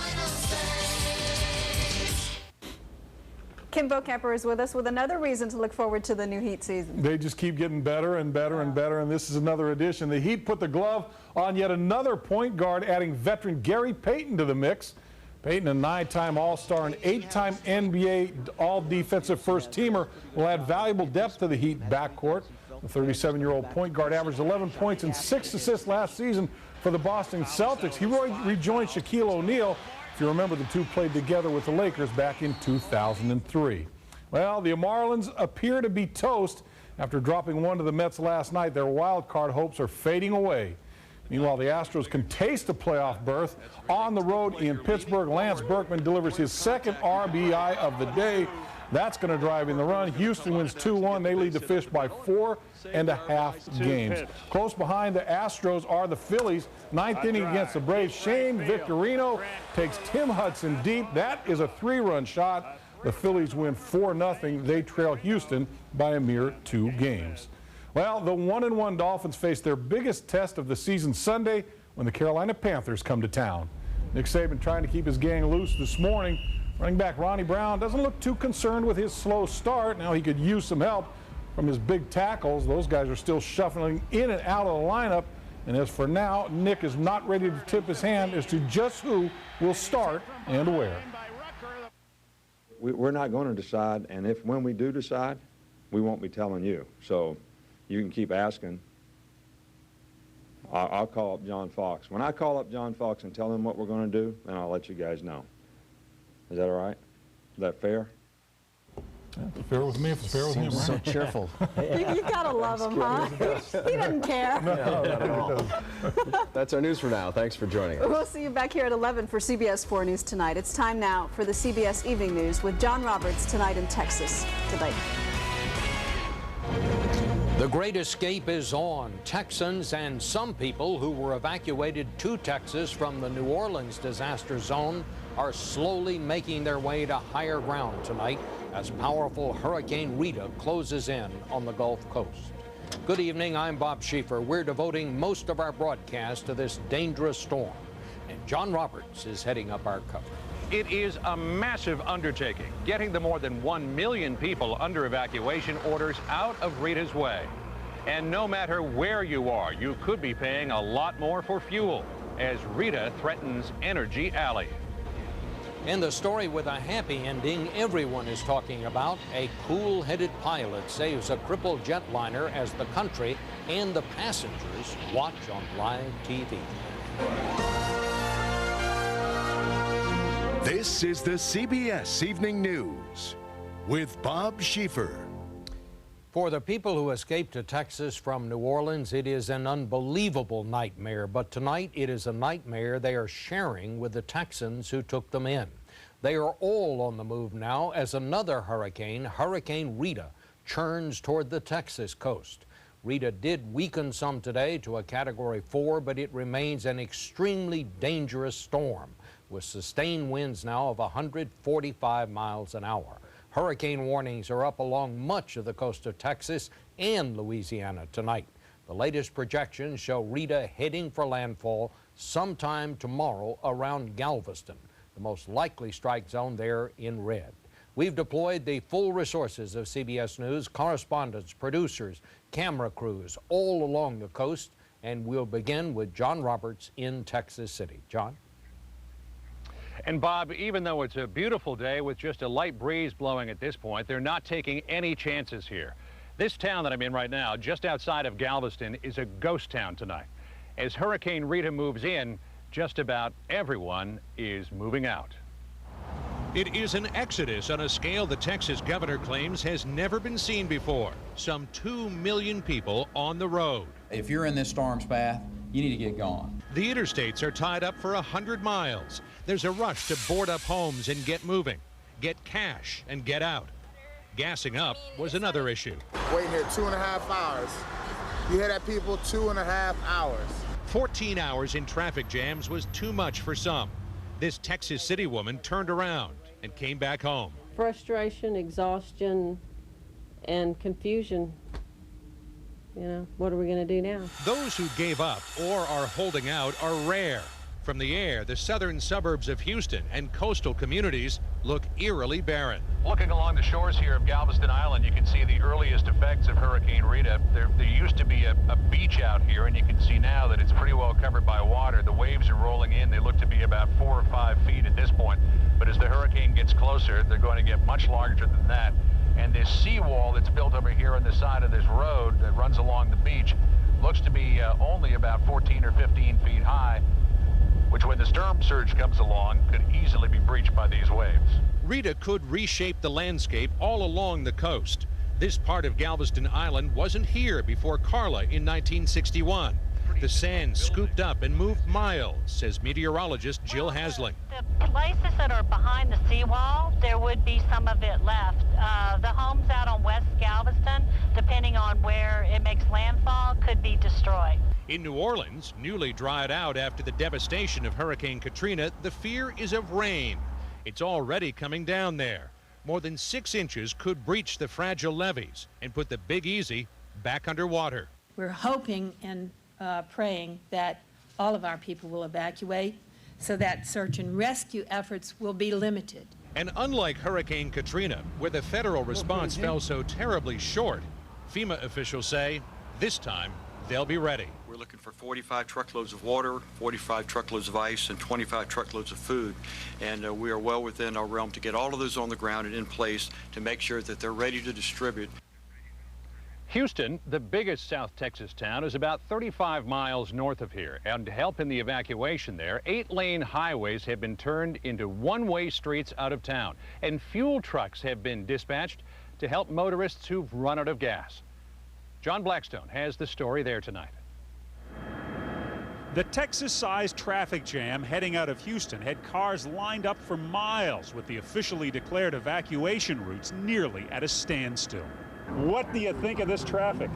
Kim Vocapper is with us with another reason to look forward to the new Heat season. They just keep getting better and better and better, and this is another edition. The Heat put the glove on yet another point guard, adding veteran Gary Payton to the mix. Payton, a 9-time All-Star and 8-time NBA All-Defensive First-Teamer, will add valuable depth to the Heat backcourt. The 37-year-old point guard averaged 11 points and 6 assists last season for the Boston Celtics. He rejoined Shaquille O'Neal. If you remember, the two played together with the Lakers back in 2003. Well, the Marlins appear to be toast after dropping one to the Mets last night. Their wild card hopes are fading away. Meanwhile, the Astros can taste a playoff berth. On the road in Pittsburgh, Lance Berkman delivers his second RBI of the day. That's going to drive in the run. Houston wins 2-1. They lead the Fish by 4.5 games. Close behind the Astros are the Phillies. Ninth inning against the Braves. Shane Victorino takes Tim Hudson deep. That is a 3-run shot. The Phillies win 4-0. They trail Houston by a mere 2 games. Well, the 1-1 Dolphins face their biggest test of the season Sunday when the Carolina Panthers come to town. Nick Saban trying to keep his gang loose this morning. Running back Ronnie Brown doesn't look too concerned with his slow start. Now he could use some help from his big tackles. Those guys are still shuffling in and out of the lineup. And as for now, Nick is not ready to tip his hand as to just who will start and where. We're not going to decide, and when we do decide, we won't be telling you. So you can keep asking. I'll call up John Fox. When I call up John Fox and tell him what we're going to do, then I'll let you guys know. Is that all right? Is that fair? Yeah, it's fair with me if it's fair with him. Right? So cheerful. You gotta love him, huh? He doesn't care. No, not at all. That's our news for now. Thanks for joining us. We'll see you back here at 11 for CBS 4 News tonight. It's time now for the CBS Evening News with John Roberts tonight in Texas. Today. The Great Escape is on. Texans and some people who were evacuated to Texas from the New Orleans disaster zone are slowly making their way to higher ground tonight as powerful Hurricane Rita closes in on the Gulf Coast. Good evening, I'm Bob Schieffer. We're devoting most of our broadcast to this dangerous storm, and John Roberts is heading up our coverage. It is a massive undertaking, getting the more than 1 million people under evacuation orders out of Rita's way. And no matter where you are, you could be paying a lot more for fuel as Rita threatens Energy Alley. In the story with a happy ending everyone is talking about, a cool-headed pilot saves a crippled jetliner as the country and the passengers watch on live TV. This is the CBS Evening News with Bob Schieffer. For the people who escaped to Texas from New Orleans, it is an unbelievable nightmare. But tonight, it is a nightmare they are sharing with the Texans who took them in. They are all on the move now as another hurricane, Hurricane Rita, churns toward the Texas coast. Rita did weaken some today to a Category 4, but it remains an extremely dangerous storm with sustained winds now of 145 miles an hour. Hurricane warnings are up along much of the coast of Texas and Louisiana tonight. The latest projections show Rita heading for landfall sometime tomorrow around Galveston, the most likely strike zone there in red. We've deployed the full resources of CBS News, correspondents, producers, camera crews all along the coast, and we'll begin with John Roberts in Texas City. John? And Bob, even though it's a beautiful day with just a light breeze blowing at this point, they're not taking any chances here. This town that I'm in right now, just outside of Galveston, is a ghost town tonight. As Hurricane Rita moves in, just about everyone is moving out. It is an exodus on a scale the Texas governor claims has never been seen before. Some 2 million people on the road. If you're in this storm's path, you need to get gone. The interstates are tied up for 100 miles. There's a rush to board up homes and get moving, get cash and get out. Gassing up was another issue. Waiting here 2.5 hours. You hear that, people? 2.5 hours. 14 hours in traffic jams was too much for some. This Texas City woman turned around and came back home. Frustration, exhaustion, and confusion. You know, what are we going to do now? Those who gave up or are holding out are rare. From the air, the southern suburbs of Houston and coastal communities look eerily barren. Looking along the shores here of Galveston Island, you can see the earliest effects of Hurricane Rita. There used to be a beach out here, and you can see now that it's pretty well covered by water. The waves are rolling in. They look to be about 4 or 5 feet at this point. But as the hurricane gets closer, they're going to get much larger than that. And this seawall that's built over here on the side of this road that runs along the beach looks to be only about 14 or 15 feet high, which when the storm surge comes along could easily be breached by these waves. Rita could reshape the landscape all along the coast. This part of Galveston Island wasn't here before Carla in 1961. The sand scooped up and moved miles, says meteorologist Jill Hasling. The places that are behind the seawall, there would be some of it left. The homes out on West Galveston, depending on where it makes landfall, could be destroyed. In New Orleans, newly dried out after the devastation of Hurricane Katrina, the fear is of rain. It's already coming down there. More than 6 inches could breach the fragile levees and put the Big Easy back underwater. We're hoping and praying that all of our people will evacuate so that search and rescue efforts will be limited. And unlike Hurricane Katrina, where the federal response fell so terribly short, FEMA officials say this time they'll be ready. We're looking for 45 truckloads of water, 45 truckloads of ice, and 25 truckloads of food. And we are well within our realm to get all of those on the ground and in place to make sure that they're ready to distribute. Houston, the biggest South Texas town, is about 35 miles north of here. And to help in the evacuation there, 8-lane highways have been turned into one-way streets out of town. And fuel trucks have been dispatched to help motorists who've run out of gas. John Blackstone has the story there tonight. The Texas-sized traffic jam heading out of Houston had cars lined up for miles with the officially declared evacuation routes nearly at a standstill. What do you think of this traffic?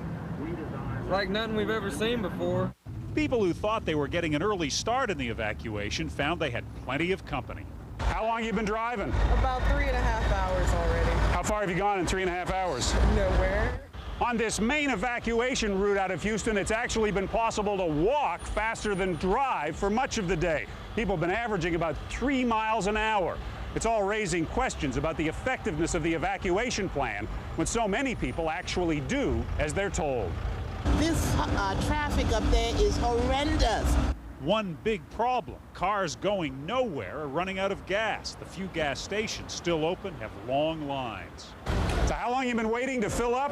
Like nothing we've ever seen before. People who thought they were getting an early start in the evacuation found they had plenty of company. How long have you been driving? About 3.5 hours already. How far have you gone in 3.5 hours? Nowhere. On this main evacuation route out of Houston, it's actually been possible to walk faster than drive for much of the day. People have been averaging about 3 miles an hour. It's all raising questions about the effectiveness of the evacuation plan when so many people actually do as they're told. This traffic up there is horrendous. One big problem, cars going nowhere are running out of gas. The few gas stations still open have long lines. So how long have you been waiting to fill up?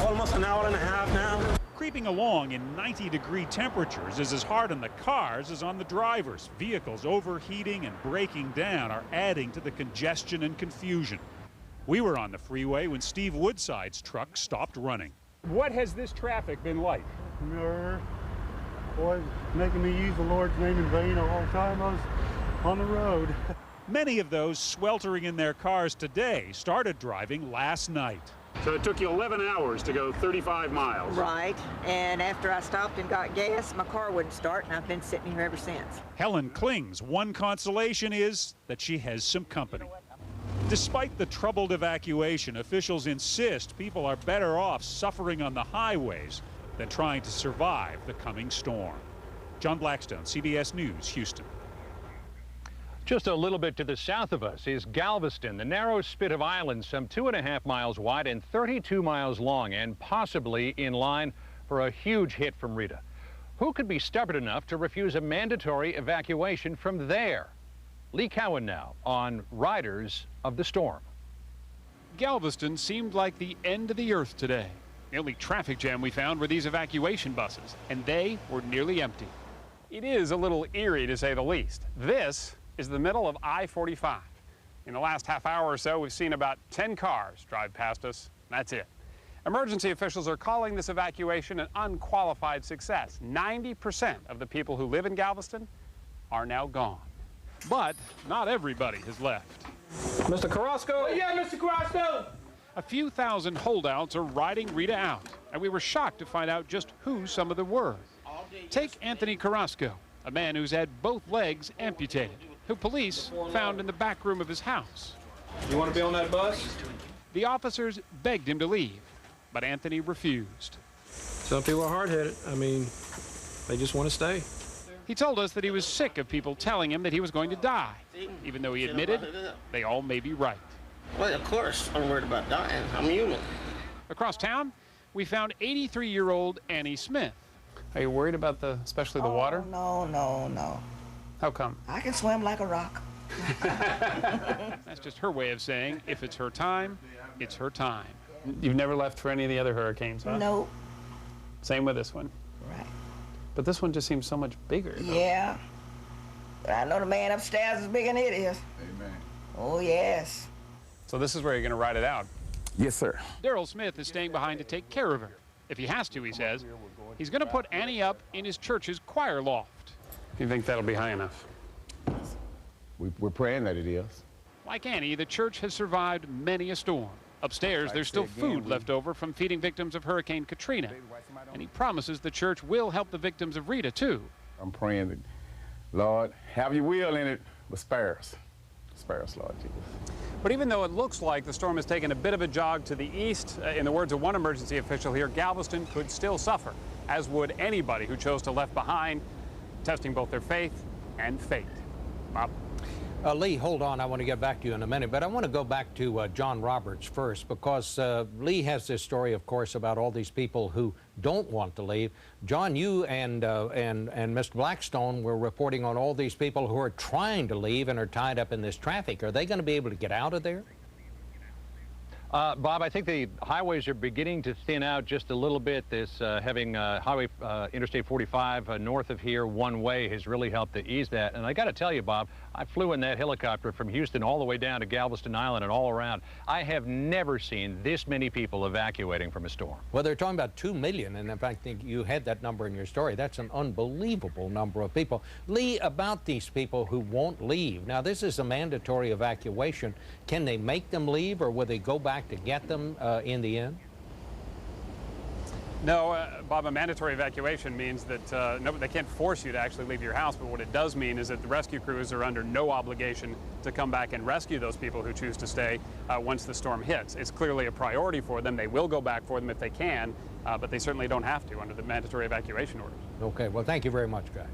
Almost an hour and a half now. Creeping along in 90-degree temperatures is as hard on the cars as on the drivers. Vehicles overheating and breaking down are adding to the congestion and confusion. We were on the freeway when Steve Woodside's truck stopped running. What has this traffic been like? Boy, making me use the Lord's name in vain all the time I was on the road. Many of those sweltering in their cars today started driving last night. So it took you 11 hours to go 35 miles. Right, and after I stopped and got gas, my car wouldn't start, and I've been sitting here ever since. Helen Kling's one consolation is that she has some company. Despite the troubled evacuation, officials insist people are better off suffering on the highways than trying to survive the coming storm. John Blackstone, CBS News, Houston. Just a little bit to the south of us is Galveston, the narrow spit of islands some 2.5 miles wide and 32 miles long, and possibly in line for a huge hit from Rita. Who could be stubborn enough to refuse a mandatory evacuation from there? Lee Cowan now on Riders of the Storm. Galveston seemed like the end of the earth today. The only traffic jam we found were these evacuation buses, and they were nearly empty. It is a little eerie, to say the least. This is the middle of I-45. In the last half hour or so, we've seen about 10 cars drive past us. That's it. Emergency officials are calling this evacuation an unqualified success. 90% of the people who live in Galveston are now gone. But not everybody has left. Mr. Carrasco? Oh, yeah, Mr. Carrasco! A few thousand holdouts are riding Rita out, and we were shocked to find out just who some of them were. Take Anthony Carrasco, a man who's had both legs amputated, who police found in the back room of his house. You want to be on that bus? The officers begged him to leave, but Anthony refused. Some people are hard-headed. I mean, they just want to stay. He told us that he was sick of people telling him that he was going to die, even though he admitted they all may be right. Well, of course, I'm worried about dying. I'm human. Across town, we found 83-year-old Annie Smith. Are you worried about especially the water? No, no, no. How come? I can swim like a rock. That's just her way of saying if it's her time, it's her time. You've never left for any of the other hurricanes, huh? No. Same with this one. Right. But this one just seems so much bigger. Yeah. But I know the man upstairs is bigger than it is. Amen. Oh, yes. So this is where you're going to ride it out? Yes, sir. Daryl Smith is staying behind to take care of her. If he has to, he says, he's going to put Annie up in his church's choir loft. You think that'll be high enough? We're praying that it is. Like Annie, the church has survived many a storm. Upstairs, there's still food left over from feeding victims of Hurricane Katrina. And he promises the church will help the victims of Rita, too. I'm praying that, Lord, have your will in it, but spare us. Spare us, Lord Jesus. But even though it looks like the storm has taken a bit of a jog to the east, in the words of one emergency official here, Galveston could still suffer, as would anybody who chose to left behind, testing both their faith and fate. Bob? Lee, hold on. I want to get back to you in a minute, but I want to go back to John Roberts first, because Lee has this story, of course, about all these people who don't want to leave. John, you and Mr. Blackstone were reporting on all these people who are trying to leave and are tied up in this traffic. Are they going to be able to get out of there? Bob, I think the highways are beginning to thin out just a little bit. This having highway Interstate 45 north of here one way has really helped to ease that. And I got to tell you, Bob, I flew in that helicopter from Houston all the way down to Galveston Island and all around. I have never seen this many people evacuating from a storm. Well, they're talking about 2 million, and in fact, I think you had that number in your story. That's an unbelievable number of people. Lee, about these people who won't leave. Now, this is a mandatory evacuation. Can they make them leave, or will they go back to get them in the end? No, Bob, a mandatory evacuation means that they can't force you to actually leave your house, but what it does mean is that the rescue crews are under no obligation to come back and rescue those people who choose to stay once the storm hits. It's clearly a priority for them. They will go back for them if they can, but they certainly don't have to under the mandatory evacuation orders. Okay, well, thank you very much, guys.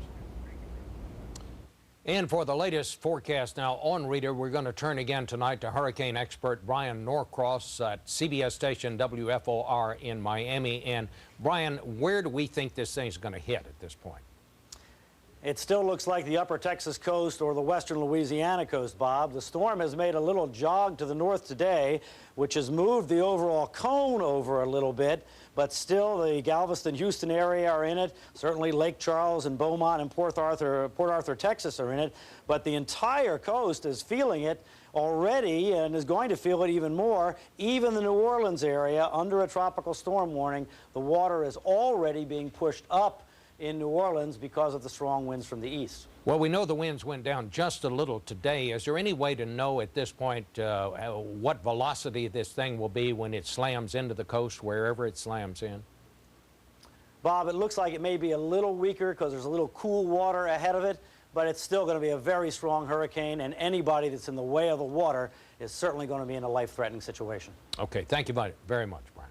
And for the latest forecast now on Rita, we're going to turn again tonight to hurricane expert Brian Norcross at CBS station WFOR in Miami. And Brian, where do we think this thing's going to hit at this point? It still looks like the upper Texas coast or the western Louisiana coast, Bob. The storm has made a little jog to the north today, which has moved the overall cone over a little bit, but still the Galveston-Houston area are in it. Certainly Lake Charles and Beaumont and Port Arthur, Texas are in it. But the entire coast is feeling it already and is going to feel it even more. Even the New Orleans area, under a tropical storm warning, the water is already being pushed up in New Orleans because of the strong winds from the east. Well, we know the winds went down just a little today. Is there any way to know at this point what velocity this thing will be when it slams into the coast, wherever it slams in? Bob, it looks like it may be a little weaker because there's a little cool water ahead of it, but it's still going to be a very strong hurricane, and anybody that's in the way of the water is certainly going to be in a life-threatening situation. Okay, thank you very much, Brian.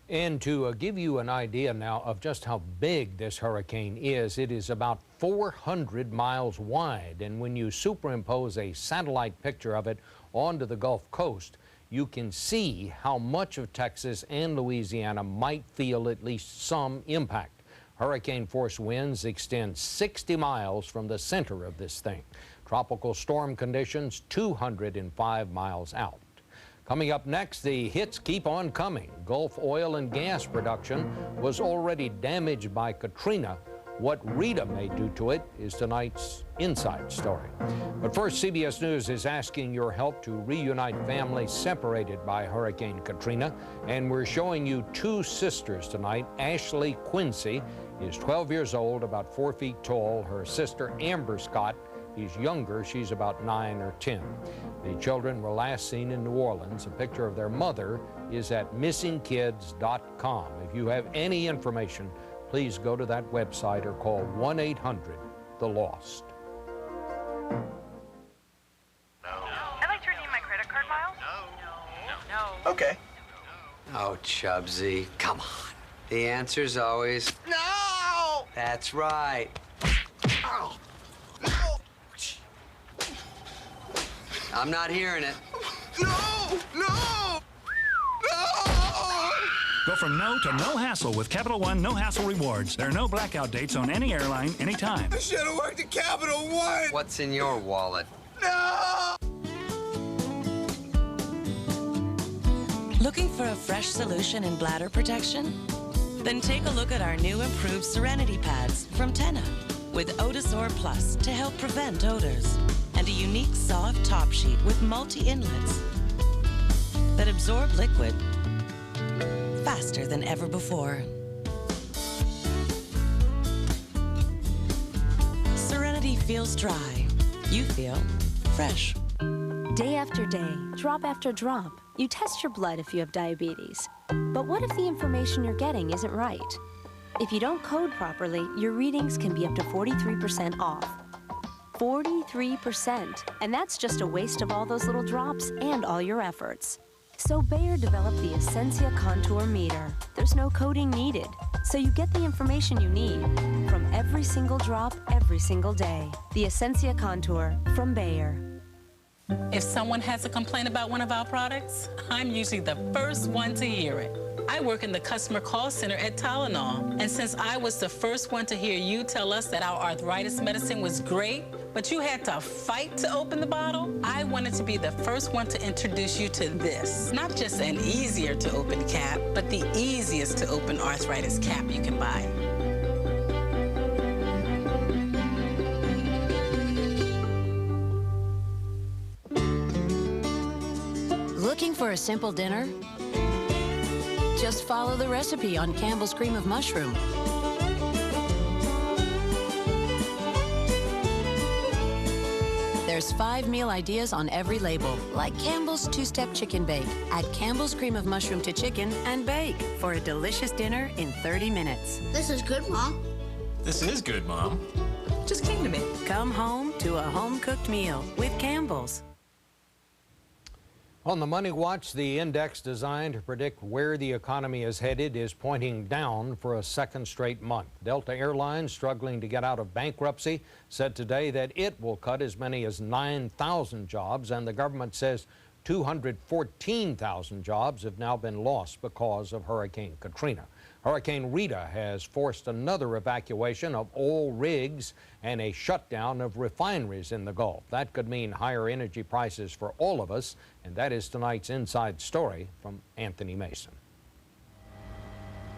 And to give you an idea now of just how big this hurricane is, it is about 400 miles wide. And when you superimpose a satellite picture of it onto the Gulf Coast, you can see how much of Texas and Louisiana might feel at least some impact. Hurricane-force winds extend 60 miles from the center of this thing. Tropical storm conditions 205 miles out. Coming up next, the hits keep on coming. Gulf oil and gas production was already damaged by Katrina. What Rita may do to it is tonight's Inside Story. But first, CBS News is asking your help to reunite families separated by Hurricane Katrina. And we're showing you two sisters tonight. Ashley Quincy is 12 years old, about 4 feet tall. Her sister, Amber Scott, is younger. She's about 9 or 10. The children were last seen in New Orleans. A picture of their mother is at missingkids.com. If you have any information, please go to that website or call 1-800-THE-LOST. I'd like to redeem my credit card miles. No. Okay. Oh, Chubsy, come on. The answer's always... No! That's right. Ow. I'm not hearing it. No! No! Go from no to no hassle with Capital One No Hassle Rewards. There are no blackout dates on any airline, anytime. I should have worked at Capital One! What's in your wallet? No! Looking for a fresh solution in bladder protection? Then take a look at our new improved Serenity Pads from Tenna with Odasor Plus to help prevent odors and a unique soft top sheet with multi-inlets that absorb liquid faster than ever before. Serenity feels dry. You feel fresh. Day after day, drop after drop, you test your blood if you have diabetes. But what if the information you're getting isn't right? If you don't code properly, your readings can be up to 43% off. 43%, and that's just a waste of all those little drops and all your efforts. So Bayer developed the Essentia Contour Meter. There's no coding needed, so you get the information you need from every single drop, every single day. The Essentia Contour from Bayer. If someone has a complaint about one of our products, I'm usually the first one to hear it. I work in the customer call center at Tylenol, and since I was the first one to hear you tell us that our arthritis medicine was great, but you had to fight to open the bottle, I wanted to be the first one to introduce you to this. Not just an easier to open cap, but the easiest to open arthritis cap you can buy. Looking for a simple dinner? Just follow the recipe on Campbell's Cream of Mushroom. There's 5 meal ideas on every label, like Campbell's two-step chicken bake. Add Campbell's Cream of Mushroom to chicken and bake for a delicious dinner in 30 minutes. This is good, Mom. This is good, Mom. Just came to me. Come home to a home-cooked meal with Campbell's. On the Money Watch, the index designed to predict where the economy is headed is pointing down for a second straight month. Delta Airlines, struggling to get out of bankruptcy, said today that it will cut as many as 9,000 jobs, and the government says 214,000 jobs have now been lost because of Hurricane Katrina. Hurricane Rita has forced another evacuation of oil rigs and a shutdown of refineries in the Gulf. That could mean higher energy prices for all of us, and that is tonight's Inside Story from Anthony Mason.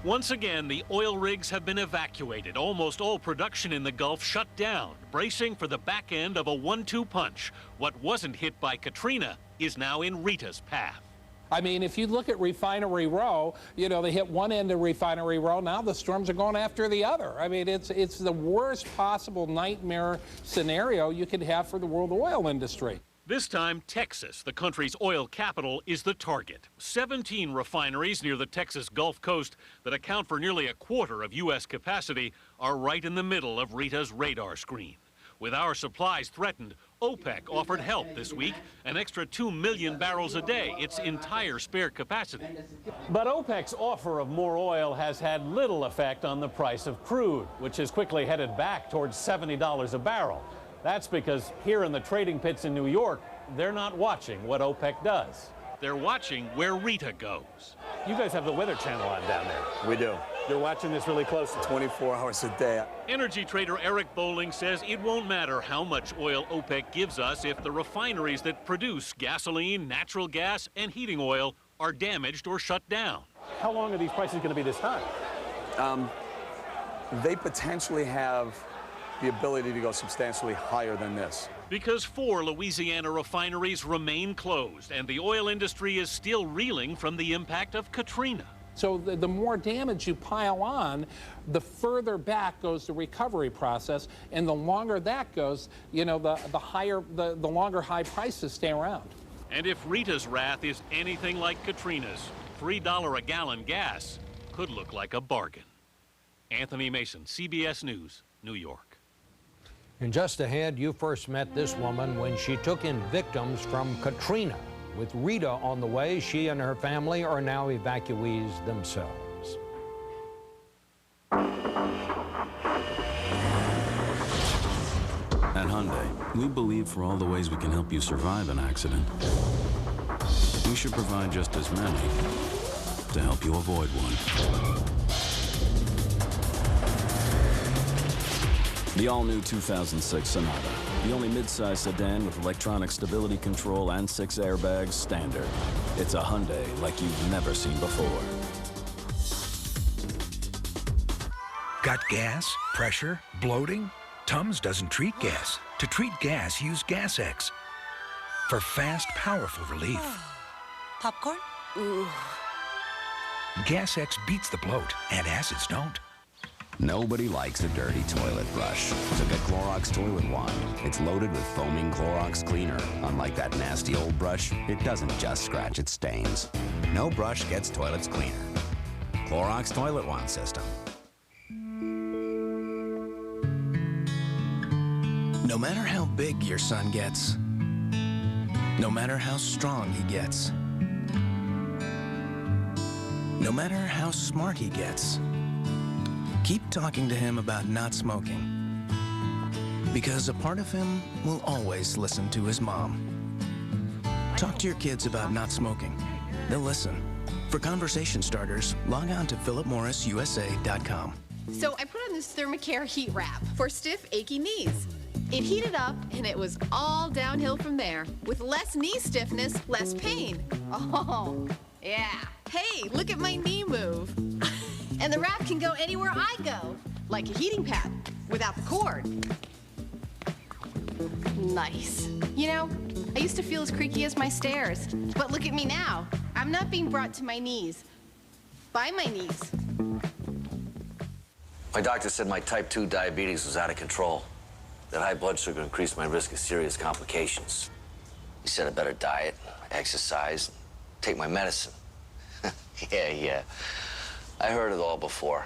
Once again, the oil rigs have been evacuated. Almost all production in the Gulf shut down, bracing for the back end of a 1-2 punch. What wasn't hit by Katrina is now in Rita's path. I mean, if you look at Refinery Row, you know, they hit one end of Refinery Row, now the storms are going after the other. I mean, it's the worst possible nightmare scenario you could have for the world oil industry. This time, Texas, the country's oil capital, is the target. 17 refineries near the Texas Gulf Coast that account for nearly a quarter of U.S. capacity are right in the middle of Rita's radar screen. With our supplies threatened, OPEC offered help this week, an extra 2 million barrels a day, its entire spare capacity. But OPEC's offer of more oil has had little effect on the price of crude, which has quickly headed back towards $70 a barrel. That's because here in the trading pits in New York, they're not watching what OPEC does. They're watching where Rita goes. You guys have the Weather Channel on down there. We do. You're watching this really closely. 24 hours a day. Energy trader Eric Bowling says it won't matter how much oil OPEC gives us if the refineries that produce gasoline, natural gas, and heating oil are damaged or shut down. How long are these prices going to be this high? they potentially have the ability to go substantially higher than this. Because 4 Louisiana refineries remain closed, and the oil industry is still reeling from the impact of Katrina. So the more damage you pile on, the further back goes the recovery process, and the longer that goes, you know, the longer high prices stay around. And if Rita's wrath is anything like Katrina's, $3 a gallon gas could look like a bargain. Anthony Mason, CBS News, New York. And just ahead, you first met this woman when she took in victims from Katrina. With Rita on the way, she and her family are now evacuees themselves. At Hyundai, we believe for all the ways we can help you survive an accident, we should provide just as many to help you avoid one. The all-new 2006 Sonata, the only midsize sedan with electronic stability control and 6 airbags standard. It's a Hyundai like you've never seen before. Got gas, pressure, bloating? Tums doesn't treat gas. To treat gas, use Gas X for fast, powerful relief. Popcorn? Ooh. Gas X beats the bloat, and acids don't. Nobody likes a dirty toilet brush, so get Clorox Toilet Wand. It's loaded with foaming Clorox cleaner. Unlike that nasty old brush, it doesn't just scratch its stains. No brush gets toilets cleaner. Clorox Toilet Wand System. No matter how big your son gets, no matter how strong he gets, no matter how smart he gets, keep talking to him about not smoking, because a part of him will always listen to his mom. Talk to your kids about not smoking. They'll listen. For conversation starters, log on to philipmorrisusa.com. So I put on this Thermacare heat wrap for stiff, achy knees. It heated up, and it was all downhill from there. With less knee stiffness, less pain. Oh, yeah. Hey, look at my knee move. And the wrap can go anywhere I go, like a heating pad, without the cord. Nice. You know, I used to feel as creaky as my stairs, but look at me now. I'm not being brought to my knees by my knees. My doctor said my type 2 diabetes was out of control. That high blood sugar increased my risk of serious complications. He said I better diet, exercise, take my medicine. Yeah. I heard it all before.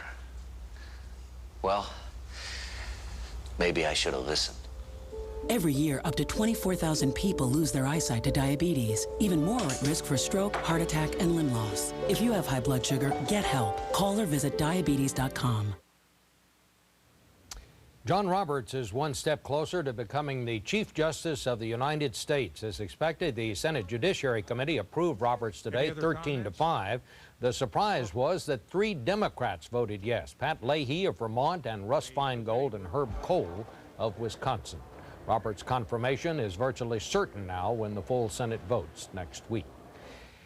Well, maybe I should have listened. Every year, up to 24,000 people lose their eyesight to diabetes. Even more are at risk for stroke, heart attack, and limb loss. If you have high blood sugar, get help. Call or visit diabetes.com. John Roberts is one step closer to becoming the Chief Justice of the United States. As expected, the Senate Judiciary Committee approved Roberts today, 13-5. The surprise was that 3 Democrats voted yes: Pat Leahy of Vermont and Russ Feingold and Herb Kohl of Wisconsin. Roberts' confirmation is virtually certain now when the full Senate votes next week.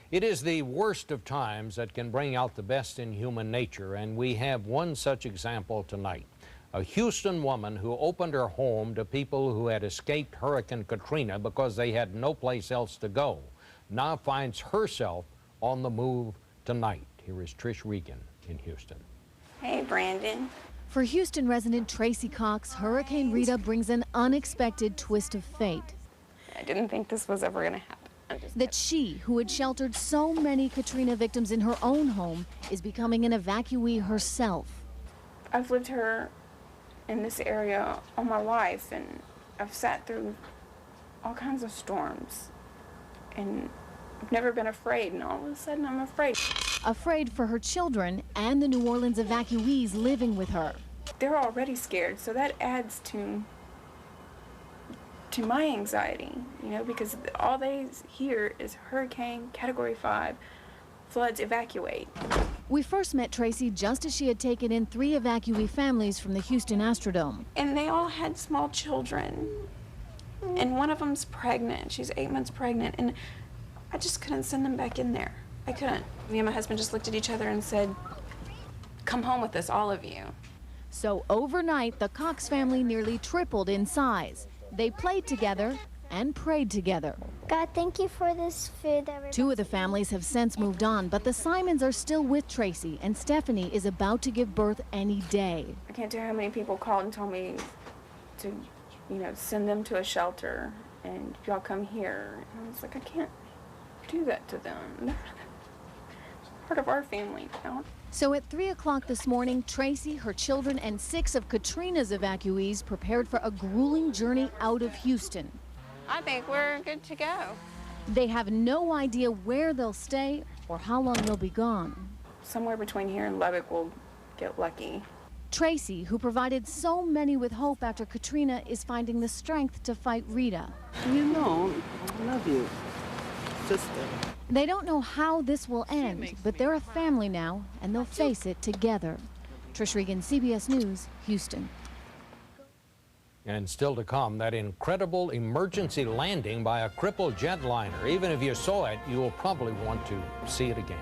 It is the worst of times that can bring out the best in human nature, and we have one such example tonight. A Houston woman who opened her home to people who had escaped Hurricane Katrina because they had no place else to go now finds herself on the move tonight. Here is Trish Regan in Houston. Hey, Brandon. For Houston resident Tracy Cox, Hurricane Rita brings an unexpected twist of fate. I didn't think this was ever going to happen. That she, who had sheltered so many Katrina victims in her own home, is becoming an evacuee herself. I've lived here in this area all my life, and I've sat through all kinds of storms, and I've never been afraid, and all of a sudden I'm afraid. Afraid for her children and the New Orleans evacuees living with her. They're already scared, so that adds to my anxiety, you know, because all they hear is hurricane, Category 5, floods, evacuate. We first met Tracy just as she had taken in 3 evacuee families from the Houston Astrodome. And they all had small children. And one of them's pregnant. She's 8 months pregnant. And I just couldn't send them back in there. I couldn't. Me and my husband just looked at each other and said, come home with us, all of you. So overnight, the Cox family nearly tripled in size. They played together and prayed together. God, thank you for this food. Two of the families have since moved on, but the Simons are still with Tracy, and Stephanie is about to give birth any day. I can't tell you how many people called and told me to, send them to a shelter and y'all come here. And I was like, I can't do that to them. They're part of our family now. So at 3 o'clock this morning, Tracy, her children, and 6 of Katrina's evacuees prepared for a grueling journey out of Houston. I think we're good to go. They have no idea where they'll stay or how long they'll be gone. Somewhere between here and Lubbock, we'll get lucky. Tracy, who provided so many with hope after Katrina, is finding the strength to fight Rita. You know, I love you, sister. They don't know how this will end, but they're a family now, and they'll face it together. Trish Regan, CBS News, Houston. And still to come, that incredible emergency landing by a crippled jetliner. Even if you saw it, you will probably want to see it again.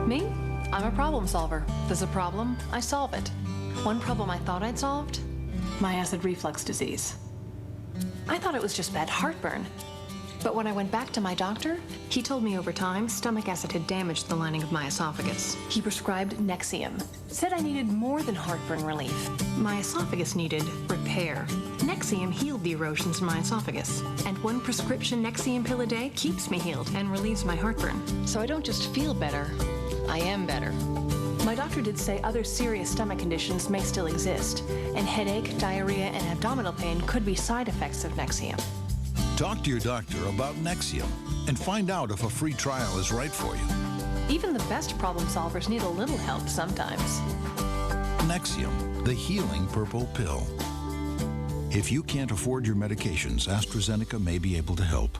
Me? I'm a problem solver. There's a problem, I solve it. One problem I thought I'd solved? My acid reflux disease. I thought it was just bad heartburn. But when I went back to my doctor, he told me over time stomach acid had damaged the lining of my esophagus. He prescribed Nexium. Said I needed more than heartburn relief. My esophagus needed repair. Nexium healed the erosions in my esophagus. And one prescription Nexium pill a day keeps me healed and relieves my heartburn. So I don't just feel better, I am better. My doctor did say other serious stomach conditions may still exist, and headache, diarrhea, and abdominal pain could be side effects of Nexium. Talk to your doctor about Nexium and find out if a free trial is right for you. Even the best problem solvers need a little help sometimes. Nexium, the healing purple pill. If you can't afford your medications, AstraZeneca may be able to help.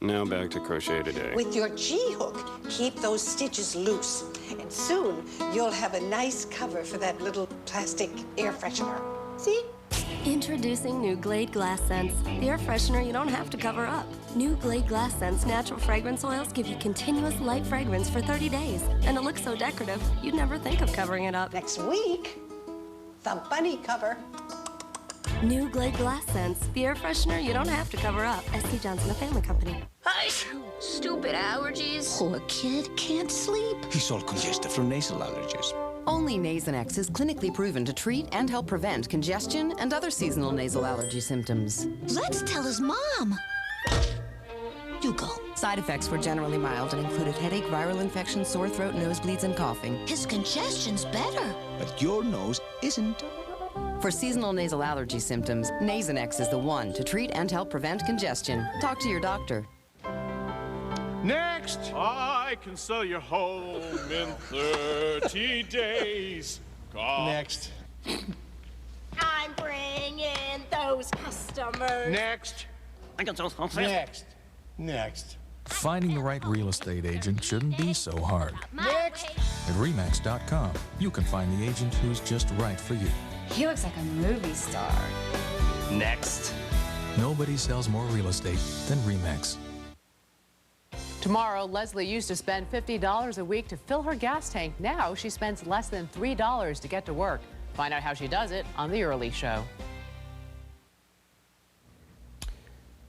Now back to Crochet Today. With your G-hook, keep those stitches loose. And soon, you'll have a nice cover for that little plastic air freshener. See? Introducing new Glade Glass Scents, the air freshener you don't have to cover up. New Glade Glass Scents natural fragrance oils give you continuous light fragrance for 30 days. And it looks so decorative, you'd never think of covering it up. Next week, the bunny cover. New Glade Glass Scents, the air freshener you don't have to cover up. S.C. Johnson, a family company. Hi! Stupid allergies. Poor kid can't sleep. He's all congested from nasal allergies. Only Nasonex is clinically proven to treat and help prevent congestion and other seasonal nasal allergy symptoms. Let's tell his mom. You go. Side effects were generally mild and included headache, viral infection, sore throat, nosebleeds, and coughing. His congestion's better. But your nose isn't. For seasonal nasal allergy symptoms, Nasonex is the one to treat and help prevent congestion. Talk to your doctor. Next! I can sell your home in 30 days. Next. I'm bringing those customers. Next. Next. Next. Finding the right real estate agent shouldn't be so hard. Next! At RE/MAX.com, you can find the agent who's just right for you. He looks like a movie star. Next. Nobody sells more real estate than RE/MAX. Tomorrow, Leslie used to spend $50 a week to fill her gas tank. Now she spends less than $3 to get to work. Find out how she does it on The Early Show.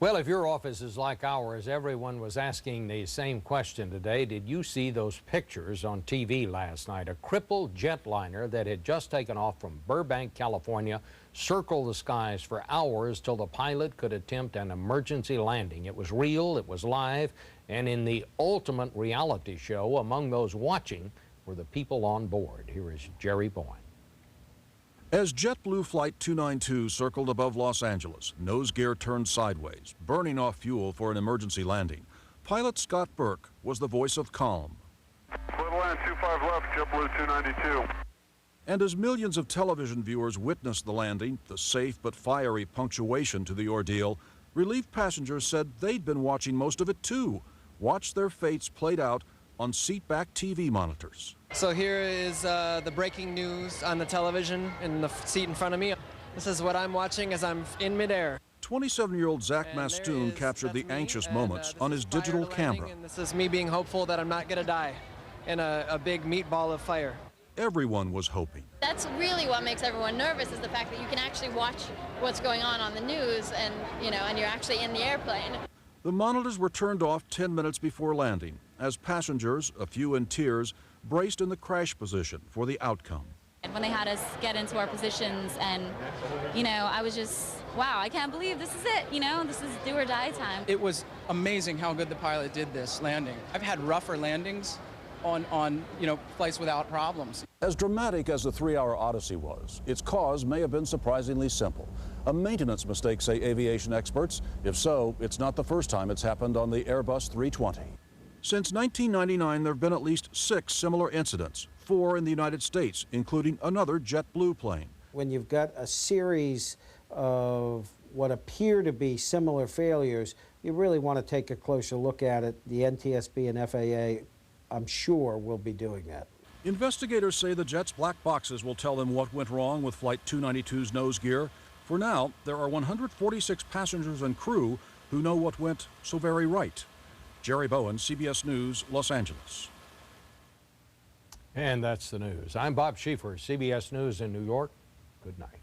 Well, if your office is like ours, everyone was asking the same question today. Did you see those pictures on TV last night? A crippled jetliner that had just taken off from Burbank, California, circled the skies for hours till the pilot could attempt an emergency landing. It was real, it was live, and in the ultimate reality show, among those watching were the people on board. Here is Jerry Boyne. As JetBlue Flight 292 circled above Los Angeles, nose gear turned sideways, burning off fuel for an emergency landing, pilot Scott Burke was the voice of calm. Clear line 25 left, JetBlue 292. And as millions of television viewers witnessed the landing, the safe but fiery punctuation to the ordeal, relief passengers said they'd been watching most of it too, watched their fates played out on seatback TV monitors. So here is the breaking news on the television in the seat in front of me. This is what I'm watching as I'm in midair. 27-year-old Zach Mastoon captured the anxious moments on his digital camera. And this is me being hopeful that I'm not going to die in a big meatball of fire. Everyone was hoping. That's really what makes everyone nervous, is the fact that you can actually watch what's going on the news and, and you're actually in the airplane. The monitors were turned off 10 minutes before landing as passengers, a few in tears, braced in the crash position for the outcome. And when they had us get into our positions and, I was just, wow, I can't believe this is it, this is do or die time. It was amazing how good the pilot did this landing. I've had rougher landings on flights without problems. As dramatic as the 3-hour odyssey was, its cause may have been surprisingly simple. A maintenance mistake, say aviation experts. If so, it's not the first time it's happened on the Airbus 320. Since 1999, there have been at least 6 similar incidents, 4 in the United States, including another JetBlue plane. When you've got a series of what appear to be similar failures, you really want to take a closer look at it. The NTSB and FAA, I'm sure, will be doing that. Investigators say the jet's black boxes will tell them what went wrong with Flight 292's nose gear. For now, there are 146 passengers and crew who know what went so very right. Jerry Bowen, CBS News, Los Angeles. And that's the news. I'm Bob Schieffer, CBS News in New York. Good night.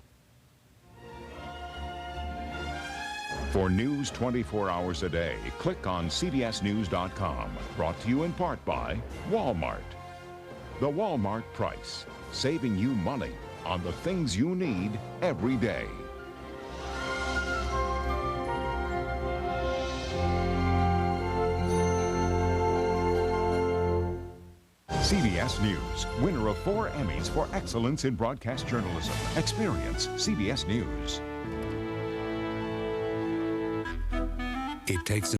For news 24 hours a day, click on cbsnews.com. Brought to you in part by Walmart. The Walmart price, saving you money on the things you need every day. CBS News, winner of 4 Emmys for excellence in broadcast journalism. Experience CBS News. It takes